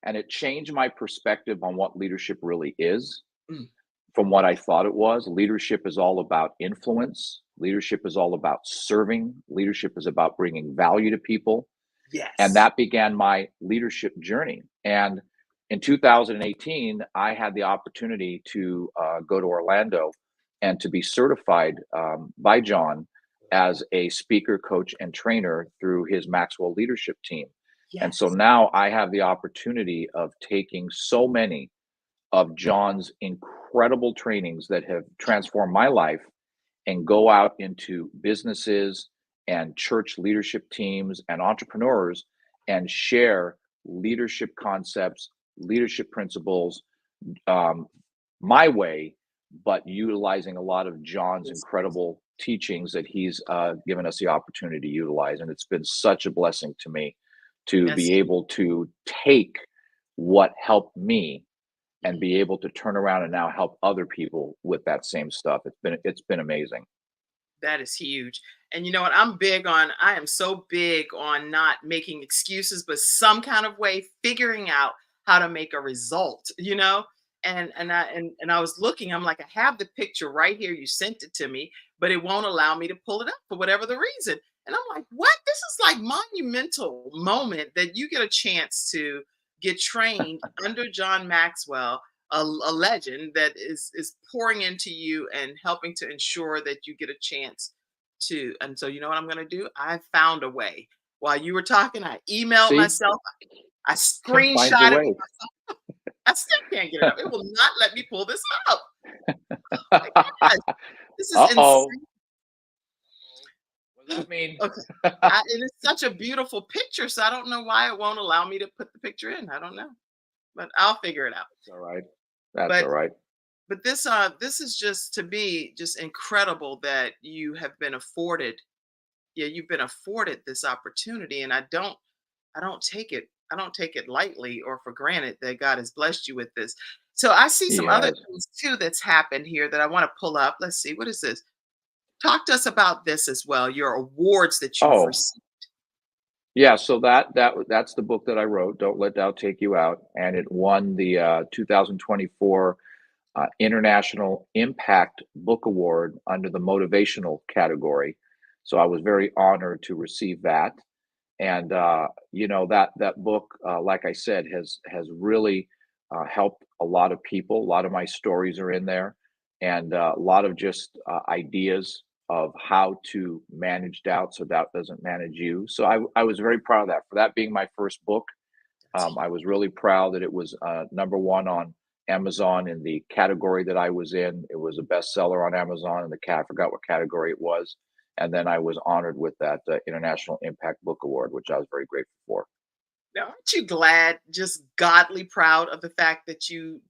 And it changed my perspective on what leadership really is. Mm. From what I thought it was. Leadership is all about influence. Leadership is all about serving. Leadership is about bringing value to people. And Yes. that began my leadership journey. And in 2018, I had the opportunity to go to Orlando and to be certified by John as a speaker, coach, and trainer through his Maxwell Leadership Team. And so Yes. now I have the opportunity of taking so many of John's incredible trainings that have transformed my life and go out into businesses and church leadership teams and entrepreneurs and share leadership concepts, leadership principles, um, my way, but utilizing a lot of John's Yes. incredible teachings that he's given us the opportunity to utilize. And it's been such a blessing to me to Yes. be able to take what helped me and be able to turn around and now help other people with that same stuff. It's been amazing. That is huge. And you know what? I am so big on not making excuses, but some kind of way figuring out how to make a result, you know? And I was looking, I'm like, I have the picture right here. You sent it to me, but it won't allow me to pull it up for whatever the reason. And I'm like, what? This is like monumental moment that you get a chance to get trained under John Maxwell, a legend that is pouring into you and helping to ensure that you get a chance And so you know what I'm going to do? I found a way. While you were talking, I emailed See, myself. I finds a screenshot it. way. I still can't get it up. It will not let me pull this up. My gosh, this is Uh-oh. insane. What does that mean? Okay. And it's such a beautiful picture, so I don't know why it won't allow me to put the picture in. I don't know, but I'll figure it out. That's all right. That's all But right. this is just to me just incredible that you have been afforded. Yeah, you've been afforded this opportunity, and I don't take it lightly or for granted that God has blessed you with this. So I see He some other has. things too that's happened here that I want to pull up. Let's see, what is this? Talk to us about this as well. Your awards that you've Oh, received. yeah. So that's the book that I wrote. Don't Let Doubt Take You Out, and it won the 2024 International Impact Book Award under the motivational category. So I was very honored to receive that. And that book, like I said, has really helped a lot of people. A lot of my stories are in there, and a lot of just ideas of how to manage doubt so doubt doesn't manage you. So I was very proud of that. For that being my first book, That's I was really proud that it was number one on Amazon in the category that I was in. It was a bestseller on Amazon in the cat. I forgot what category it was, and then I was honored with that International Impact Book Award, which I was very grateful for. Now, aren't you glad, just godly proud of the fact that you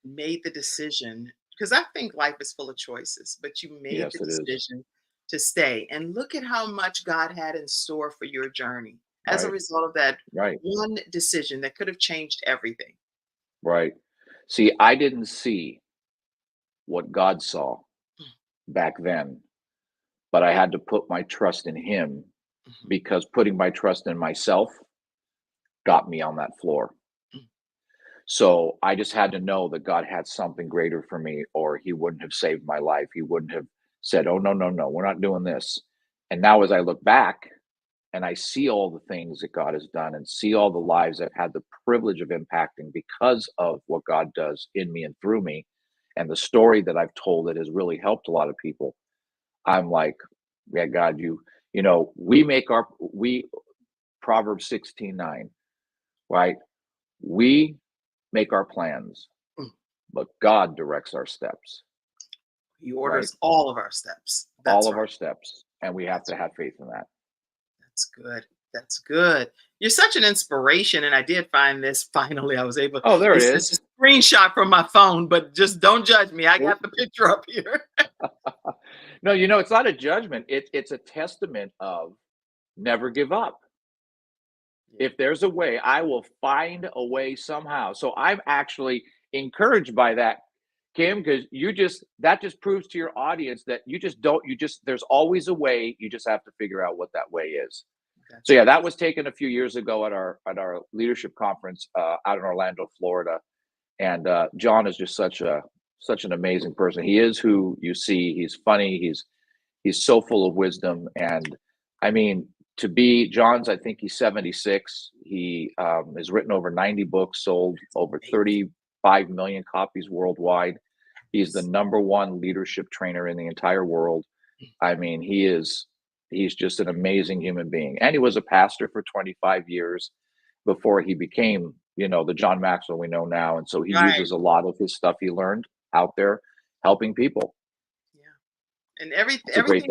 made the decision? Because I think life is full of choices, but you made the Yes, it is. decision to stay. And look at how much God had in store for your journey as a Right, result of that right, one decision that could have changed everything. right. See, I didn't see what God saw back then, but I had to put my trust in Him Mhm, because putting my trust in myself got me on that floor. mhm. So I just had to know that God had something greater for me, or He wouldn't have saved my life. He wouldn't have said, "Oh, no, no, no, we're not doing this." And now, as I look back and I see all the things that God has done and see all the lives I've had the privilege of impacting because of what God does in me and through me, and the story that I've told that has really helped a lot of people, I'm like, yeah, God, we Proverbs 16:9, right? We make our plans, Mm. but God directs our steps, He right? orders all of our steps. All That's of right. our steps. And we have That's to have faith in that. That's good. That's good. You're such an inspiration. And I did find this finally. I was able, Oh, there it it's just is. a screenshot from my phone, but just don't judge me. I Oop. got the picture up here. No, it's not a judgment. It's a testament of never give up. Yeah. If there's a way, I will find a way somehow. So I'm actually encouraged by that, Kim, because that just proves to your audience that there's always a way. You just have to figure out what that way is. So That's yeah, right. that was taken a few years ago at our leadership conference out in Orlando, Florida. And John is just such an amazing person. He is who you see. He's funny. He's so full of wisdom. And I mean, to be John's, I think he's 76. He has written over 90 books, sold over Amazing. 35 million copies worldwide. He's the Yes. number one leadership trainer in the entire world. I mean, he's just an amazing human being. And he was a pastor for 25 years before he became, the John Maxwell we know now. And so he Right. uses a lot of his stuff he learned out there helping people. Yeah. And It's a great thing.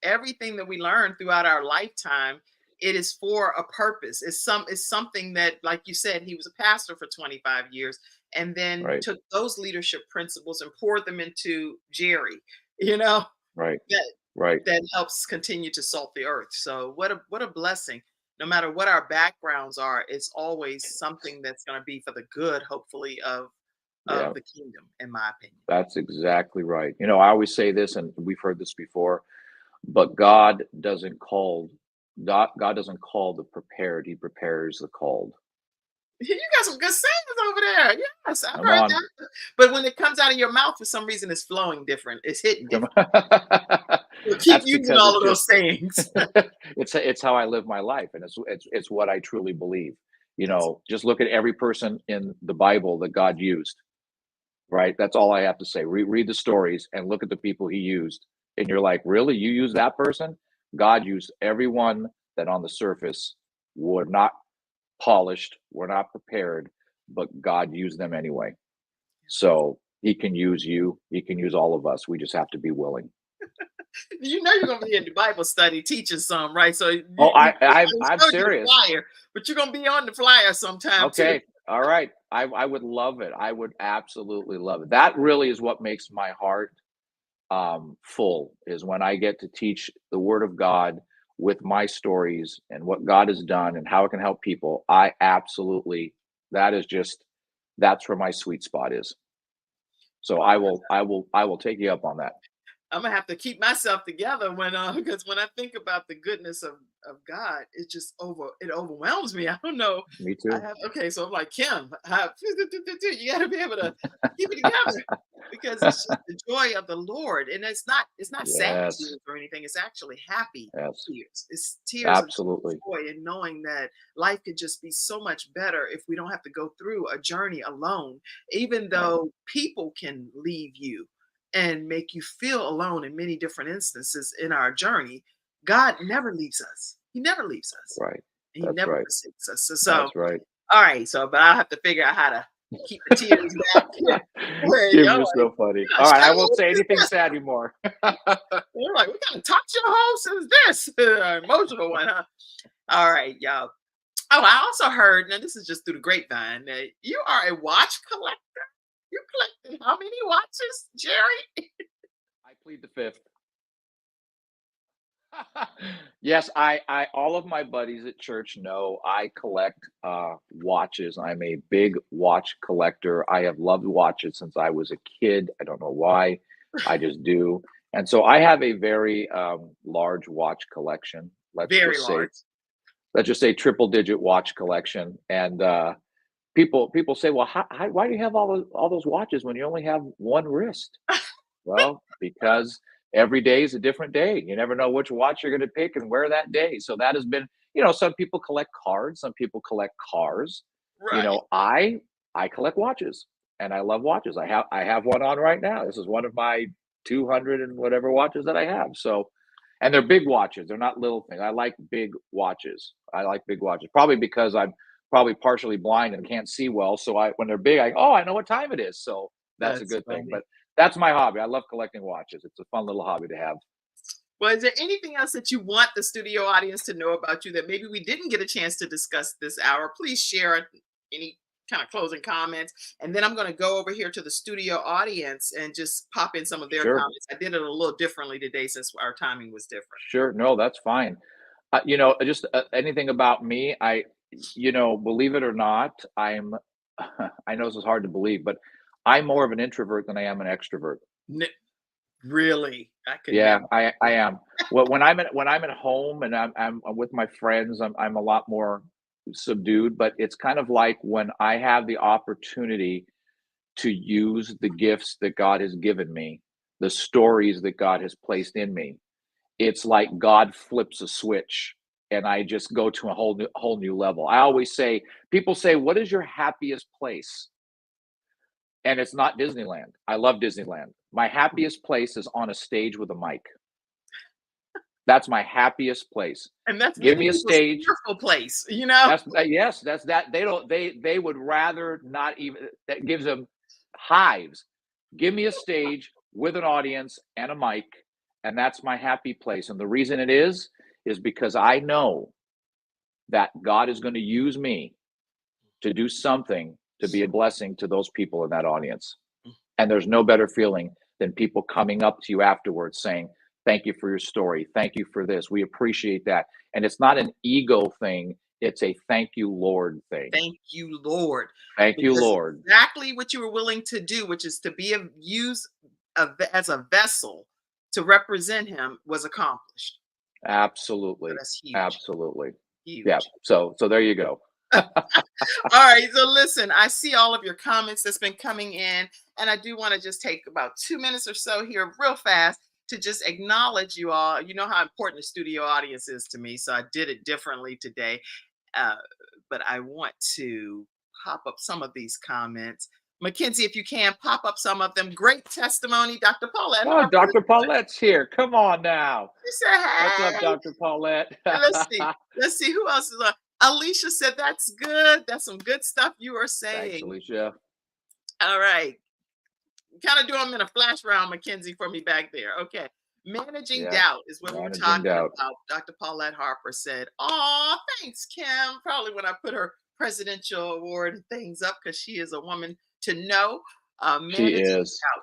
everything that we learn throughout our lifetime, it is for a purpose. It's something that, like you said, he was a pastor for 25 years and then Right. took those leadership principles and poured them into Jerry, you know, Right. that Right. that helps continue to salt the earth. So what a blessing. No matter what our backgrounds are, it's always something that's going to be for the good, hopefully, Yeah. of the kingdom, in my opinion. That's exactly right. I always say this, and we've heard this before, but God doesn't call the prepared, He prepares the called. You got some good sayings over there. Yes, I've Come heard on. that. But when it comes out of your mouth, for some reason, it's flowing different. It's hitting Come different. on. So keep That's using because all it's of those just sayings. it's how I live my life, and it's what I truly believe. That's Just look at every person in the Bible that God used, right? That's all I have to say. Read the stories and look at the people He used. And you're like, really? You use that person? God used everyone that on the surface were not polished, were not prepared, but God used them anyway. So he can use you. He can use all of us. We just have to be willing. You know you're gonna be in the Bible study teaching some, right? So Oh, I I'm showed you the serious. flyer, but you're gonna be on the flyer sometime too. Okay. All right. I would love it. I would absolutely love it. That really is what makes my heart full, is when I get to teach the word of God with my stories and what God has done and how it can help people. I absolutely, that is just, that's where my sweet spot is. So Well, I will take you up on that. I'm gonna have to keep myself together when because when I think about the goodness of God, it overwhelms me. I don't know. Me I too. have okay, so I'm like Kim. You got to be able to keep it together because it's just the joy of the Lord, and it's not sad Yes. tears or anything. It's actually happy Yes. tears. It's tears of Absolutely. joy and knowing that life could just be so much better if we don't have to go through a journey alone. Even Right. though people can leave you and make you feel alone in many different instances in our journey, God never leaves us. He never leaves us. Right. He That's never right. forsakes us. So, That's right. all right. So, but I'll have to figure out how to keep the tears back. Wait, Kim, all you're right, so funny. yeah, All right, I Shannon, won't what say is anything this? sad anymore. We're like, we got to talk to your host. Is this emotional one, huh? All right, y'all. Oh, I also heard, now this is just through the grapevine, that you are a watch collector. You collected how many watches, Jerry? I plead the fifth. Yes, I all of my buddies at church know I collect watches. I'm a big watch collector. I have loved watches since I was a kid. I don't know why. I just do. And so I have a very large watch collection. Very large. Let's just say triple digit watch collection. And people say, well, why do you have all those watches when you only have one wrist? Well, because every day is a different day. You never know which watch you're going to pick and wear that day. So that has been, some people collect cards, some people collect cars. You Right. know, I collect watches and I love watches. I have one on right now. This is one of my 200 and whatever watches that I have. So, and they're big watches. They're not little things. I like big watches. I like big watches. Probably because I'm probably partially blind and can't see well. So when they're big, I know what time it is. So that's a That's good thing. funny. But that's my hobby. I love collecting watches. It's a fun little hobby to have. Well, is there anything else that you want the studio audience to know about you that maybe we didn't get a chance to discuss this hour? Please share any kind of closing comments. And then I'm going to go over here to the studio audience and just pop in some of their Sure. comments. I did it a little differently today since our timing was different. Sure. No, that's fine. Just anything about me, believe it or not, I know this is hard to believe, but I'm more of an introvert than I am an extrovert. N- really? I could Yeah, never. I am. Well, when I'm at home and I'm with my friends, I'm a lot more subdued, but it's kind of like when I have the opportunity to use the gifts that God has given me, the stories that God has placed in me. It's like God flips a switch and I just go to a whole new level. I always say, people say, "What is your happiest place?" And it's not Disneyland. I love Disneyland. My happiest place is on a stage with a mic. That's my happiest place. And that's Give many me a people's stage. fearful place, you know? Yes, that's that. They would rather not even, that gives them hives. Give me a stage with an audience and a mic, and that's my happy place. And the reason it is because I know that God is going to use me to do something to be a blessing to those people in that audience. And there's no better feeling than people coming up to you afterwards saying, "Thank you for your story. Thank you for this. We appreciate that." And it's not an ego thing, it's a thank you, Lord thing. Thank you, Lord, Thank you, because Lord. exactly what you were willing to do, which is to be used as a vessel to represent Him, was accomplished. So Absolutely. that's huge, Absolutely. Yeah. huge. So there you go. All right, so listen, I see all of your comments that's been coming in, and I do want to just take about 2 minutes or so here, real fast, to just acknowledge you all. You know how important the studio audience is to me, so I did it differently today. Uh, but I want to pop up some of these comments. Mackenzie, if you can, pop up some of them. Great testimony, Dr. Paulette Oh, Harper. Dr. Paulette's here. Come on now. She said, What's up, hey. Dr. Paulette? And let's see who else is on. Alicia said, that's good. That's some good stuff you are Thanks, saying. Alicia. All right. Kind of do them in a flash round, Mackenzie, for me back there. Okay. Managing doubt is what we were talking about. Dr. Paulette Harper said, oh, thanks, Kim. Probably when I put her presidential award things up, because she is a woman to know.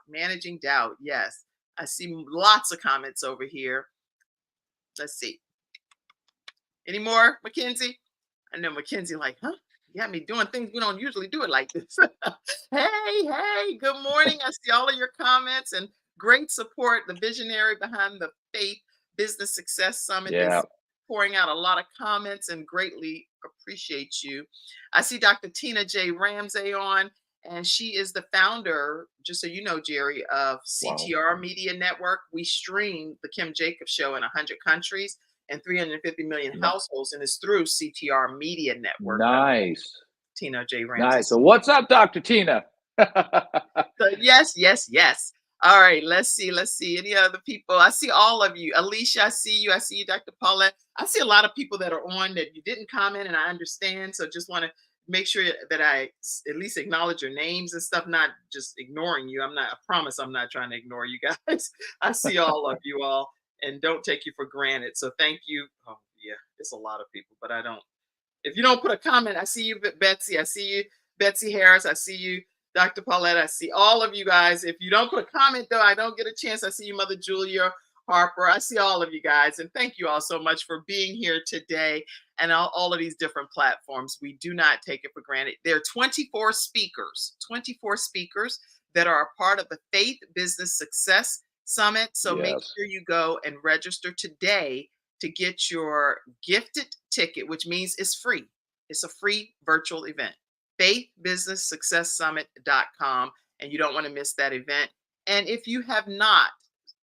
Managing doubt. Yes. I see lots of comments over here. Let's see. Any more, Mackenzie? I know Mackenzie like, huh? You got me doing things we don't usually do it like this. Hey, good morning. I see all of your comments and great support. The visionary behind the Faith Business Success Summit is pouring out a lot of comments and greatly appreciate you. I see Dr. Tina J. Ramsey on, and she is the founder, just so you know, Jerry, of CTR Media Network. We stream the Kim Jacobs Show in 100 countries and 350 million households, and it's through CTR Media Network. Nice. Tina J. Ramsey. Nice. So what's up, Dr. Tina? So yes. All right, let's see. Any other people? I see all of you. Alicia, I see you, Dr. Paulette. I see a lot of people that are on that you didn't comment, and I understand. So just want to make sure that I at least acknowledge your names and stuff, not just ignoring you. I promise I'm not trying to ignore you guys. I see all of you all and don't take you for granted. So thank you. Oh yeah, it's a lot of people, but I don't. If you don't put a comment, I see you, Betsy. I see you, Betsy Harris. I see you, Dr. Paulette. I see all of you guys. If you don't put a comment, though, I don't get a chance. I see you, Mother Julia Harper. I see all of you guys. And thank you all so much for being here today and all of these different platforms. We do not take it for granted. There are 24 speakers that are a part of the Faith Business Success Summit. So make sure you go and register today to get your gifted ticket, which means it's free. It's a free virtual event. faithbusinesssuccesssummit.com, and you don't want to miss that event. And if you have not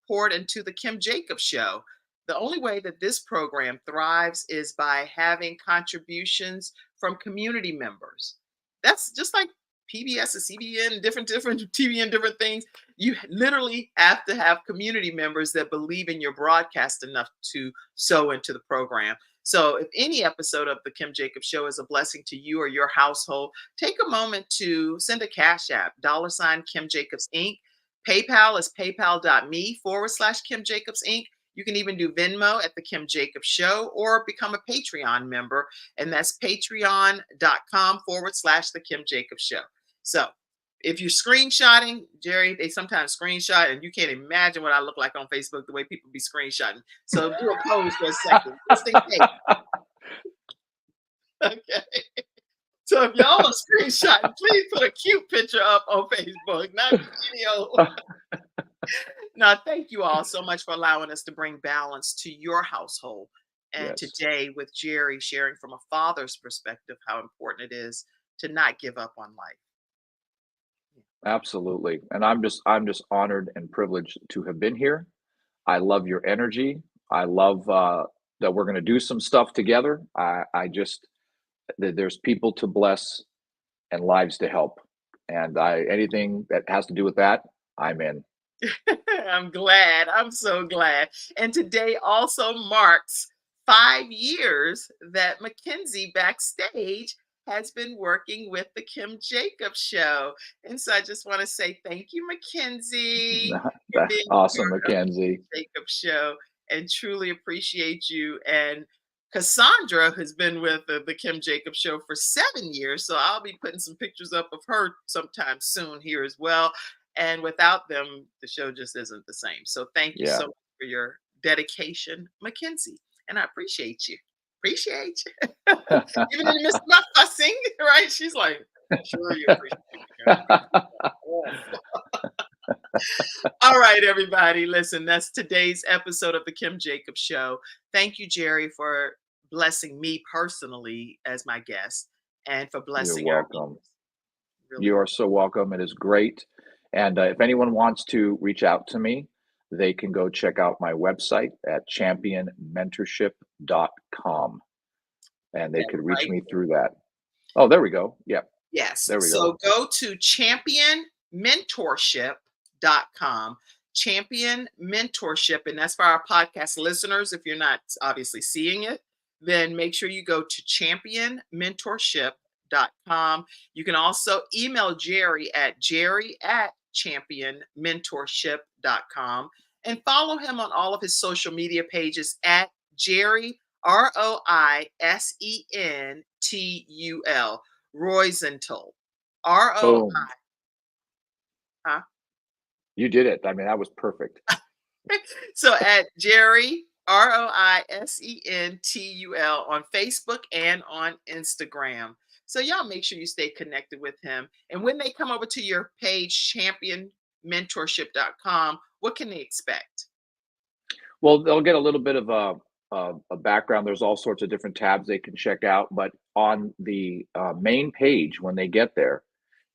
poured into the Kim Jacobs Show, the only way that this program thrives is by having contributions from community members. That's just like PBS and CBN, different TV and different things. You literally have to have community members that believe in your broadcast enough to sow into the program. So if any episode of the Kim Jacobs Show is a blessing to you or your household, take a moment to send a cash app, $ Kim Jacobs Inc. PayPal is paypal.me/Kim Jacobs Inc. You can even do Venmo at the Kim Jacobs Show or become a Patreon member. And that's patreon.com/the Kim Jacobs Show. So if you're screenshotting, Jerry, they sometimes screenshot and you can't imagine what I look like on Facebook, the way people be screenshotting. So do a pose for a second. Just in case. Okay. So if y'all are screenshotting, please put a cute picture up on Facebook, not video. Now, thank you all so much for allowing us to bring balance to your household. And today with Jerry sharing from a father's perspective, how important it is to not give up on life. Absolutely. And I'm just honored and privileged to have been here. I love your energy. I love that we're going to do some stuff together. There's people to bless and lives to help. And anything that has to do with that, I'm in. I'm glad. I'm so glad. And today also marks 5 years that Mackenzie backstage has been working with the Kim Jacobs Show. And so I just want to say thank you, Mackenzie. That's awesome, Mackenzie. Jacobs Show, and truly appreciate you. And Cassandra has been with the Kim Jacobs Show for 7 years. So I'll be putting some pictures up of her sometime soon here as well. And without them, the show just isn't the same. So thank you so much for your dedication, Mackenzie. And I appreciate you. Appreciate you. Even in the midst of my fussing, right? She's like, sure you appreciate me. All right, everybody. Listen, that's today's episode of the Kim Jacobs Show. Thank you, Jerry, for blessing me personally as my guest and for blessing You're welcome. Really. You are so welcome. It is great. And if anyone wants to reach out to me, they can go check out my website at championmentorship.com. And they could reach me through that. Oh, there we go. Yeah. Yes. There we So go. go to championmentorship.com. Champion Mentorship. And that's for our podcast listeners. If you're not obviously seeing it, then make sure you go to championmentorship.com. You can also email Jerry at championmentorship.com and follow him on all of his social media pages at Jerry, Roisentul, Roisentul, Boom. R-O-I. Huh? You did it. I mean, that was perfect. So at Jerry, Roisentul on Facebook and on Instagram. So y'all make sure you stay connected with him. And when they come over to your page, championmentorship.com, what can they expect? Well, they'll get a little bit of a background. There's all sorts of different tabs they can check out. But on the main page, when they get there,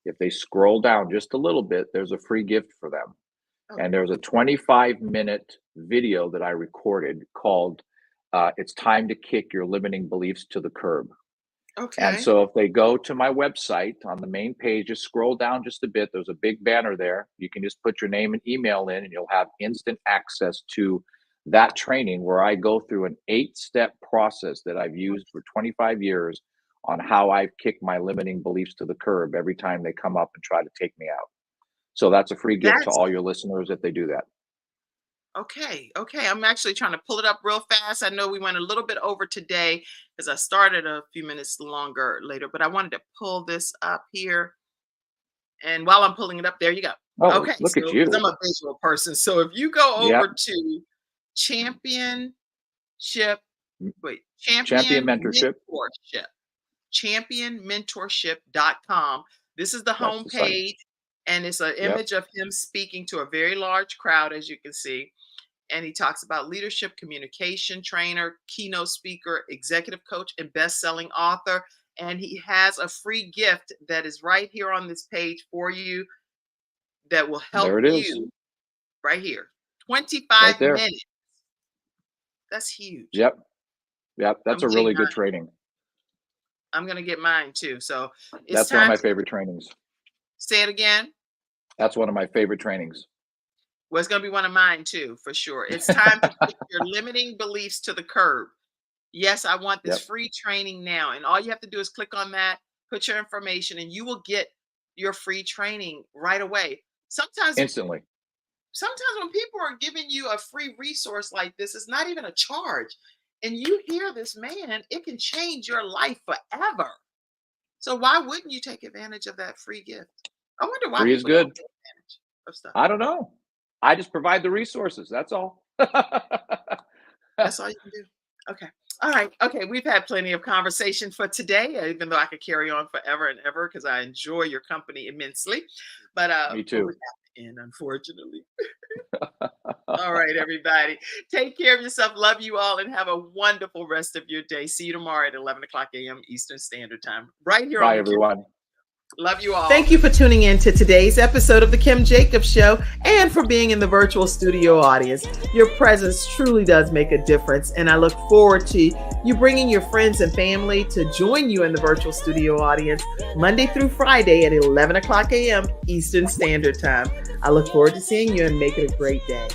if they scroll down just a little bit, there's a free gift for them. Oh, And there's a 25-minute video that I recorded called It's Time to Kick Your Limiting Beliefs to the Curb. okay. And so if they go to my website on the main page, just scroll down just a bit, there's a big banner there. You can just put your name and email in and you'll have instant access to that training where I go through an 8-step process that I've used for 25 years on how I've kicked my limiting beliefs to the curb every time they come up and try to take me out. So that's a free gift to That's all your listeners if they do that. okay. Okay. I'm actually trying to pull it up real fast. I know we went a little bit over today because I started a few minutes longer later, but I wanted to pull this up here. And while I'm pulling it up, there you go. Oh, Okay. look at So, because I'm you. a visual person. So if you go Yep. over to championship, wait, Champion mentorship. championmentorship.com. This is the That's home the site. page, and it's an Yep. image of him speaking to a very large crowd, as you can see. And he talks about leadership, communication trainer, keynote speaker, executive coach, and best-selling author. And he has a free gift that is right here on this page for you that will help There it is. you right here. Right 25 there. minutes. That's huge. Yep. Yep. I'm That's a getting really good mine. training. I'm going to get mine too. So it's That's one of time my to favorite trainings. say it again. That's one of my favorite trainings. Well, it's going to be one of mine too, for sure. It's time to kick your limiting beliefs to the curb. Yes, I want this Yep. free training now. And all you have to do is click on that, put your information, and you will get your free training right away. Sometimes Instantly. when people are giving you a free resource like this, it's not even a charge. And you hear this, man, it can change your life forever. So why wouldn't you take advantage of that free gift? I wonder why Free is people don't good. take advantage of stuff. I don't know. I just provide the resources. That's all. That's all you can do. Okay. All right. Okay. We've had plenty of conversation for today, even though I could carry on forever and ever because I enjoy your company immensely. But Me too. we have to end, unfortunately. All right, everybody. Take care of yourself. Love you all and have a wonderful rest of your day. See you tomorrow at 11 o'clock a.m. Eastern Standard Time, right here Bye, on the everyone. Love you all. Thank you for tuning in to today's episode of The Kim Jacobs Show and for being in the virtual studio audience. Your presence truly does make a difference, and I look forward to you bringing your friends and family to join you in the virtual studio audience Monday through Friday at 11 o'clock a.m. Eastern Standard Time. I look forward to seeing you and make it a great day.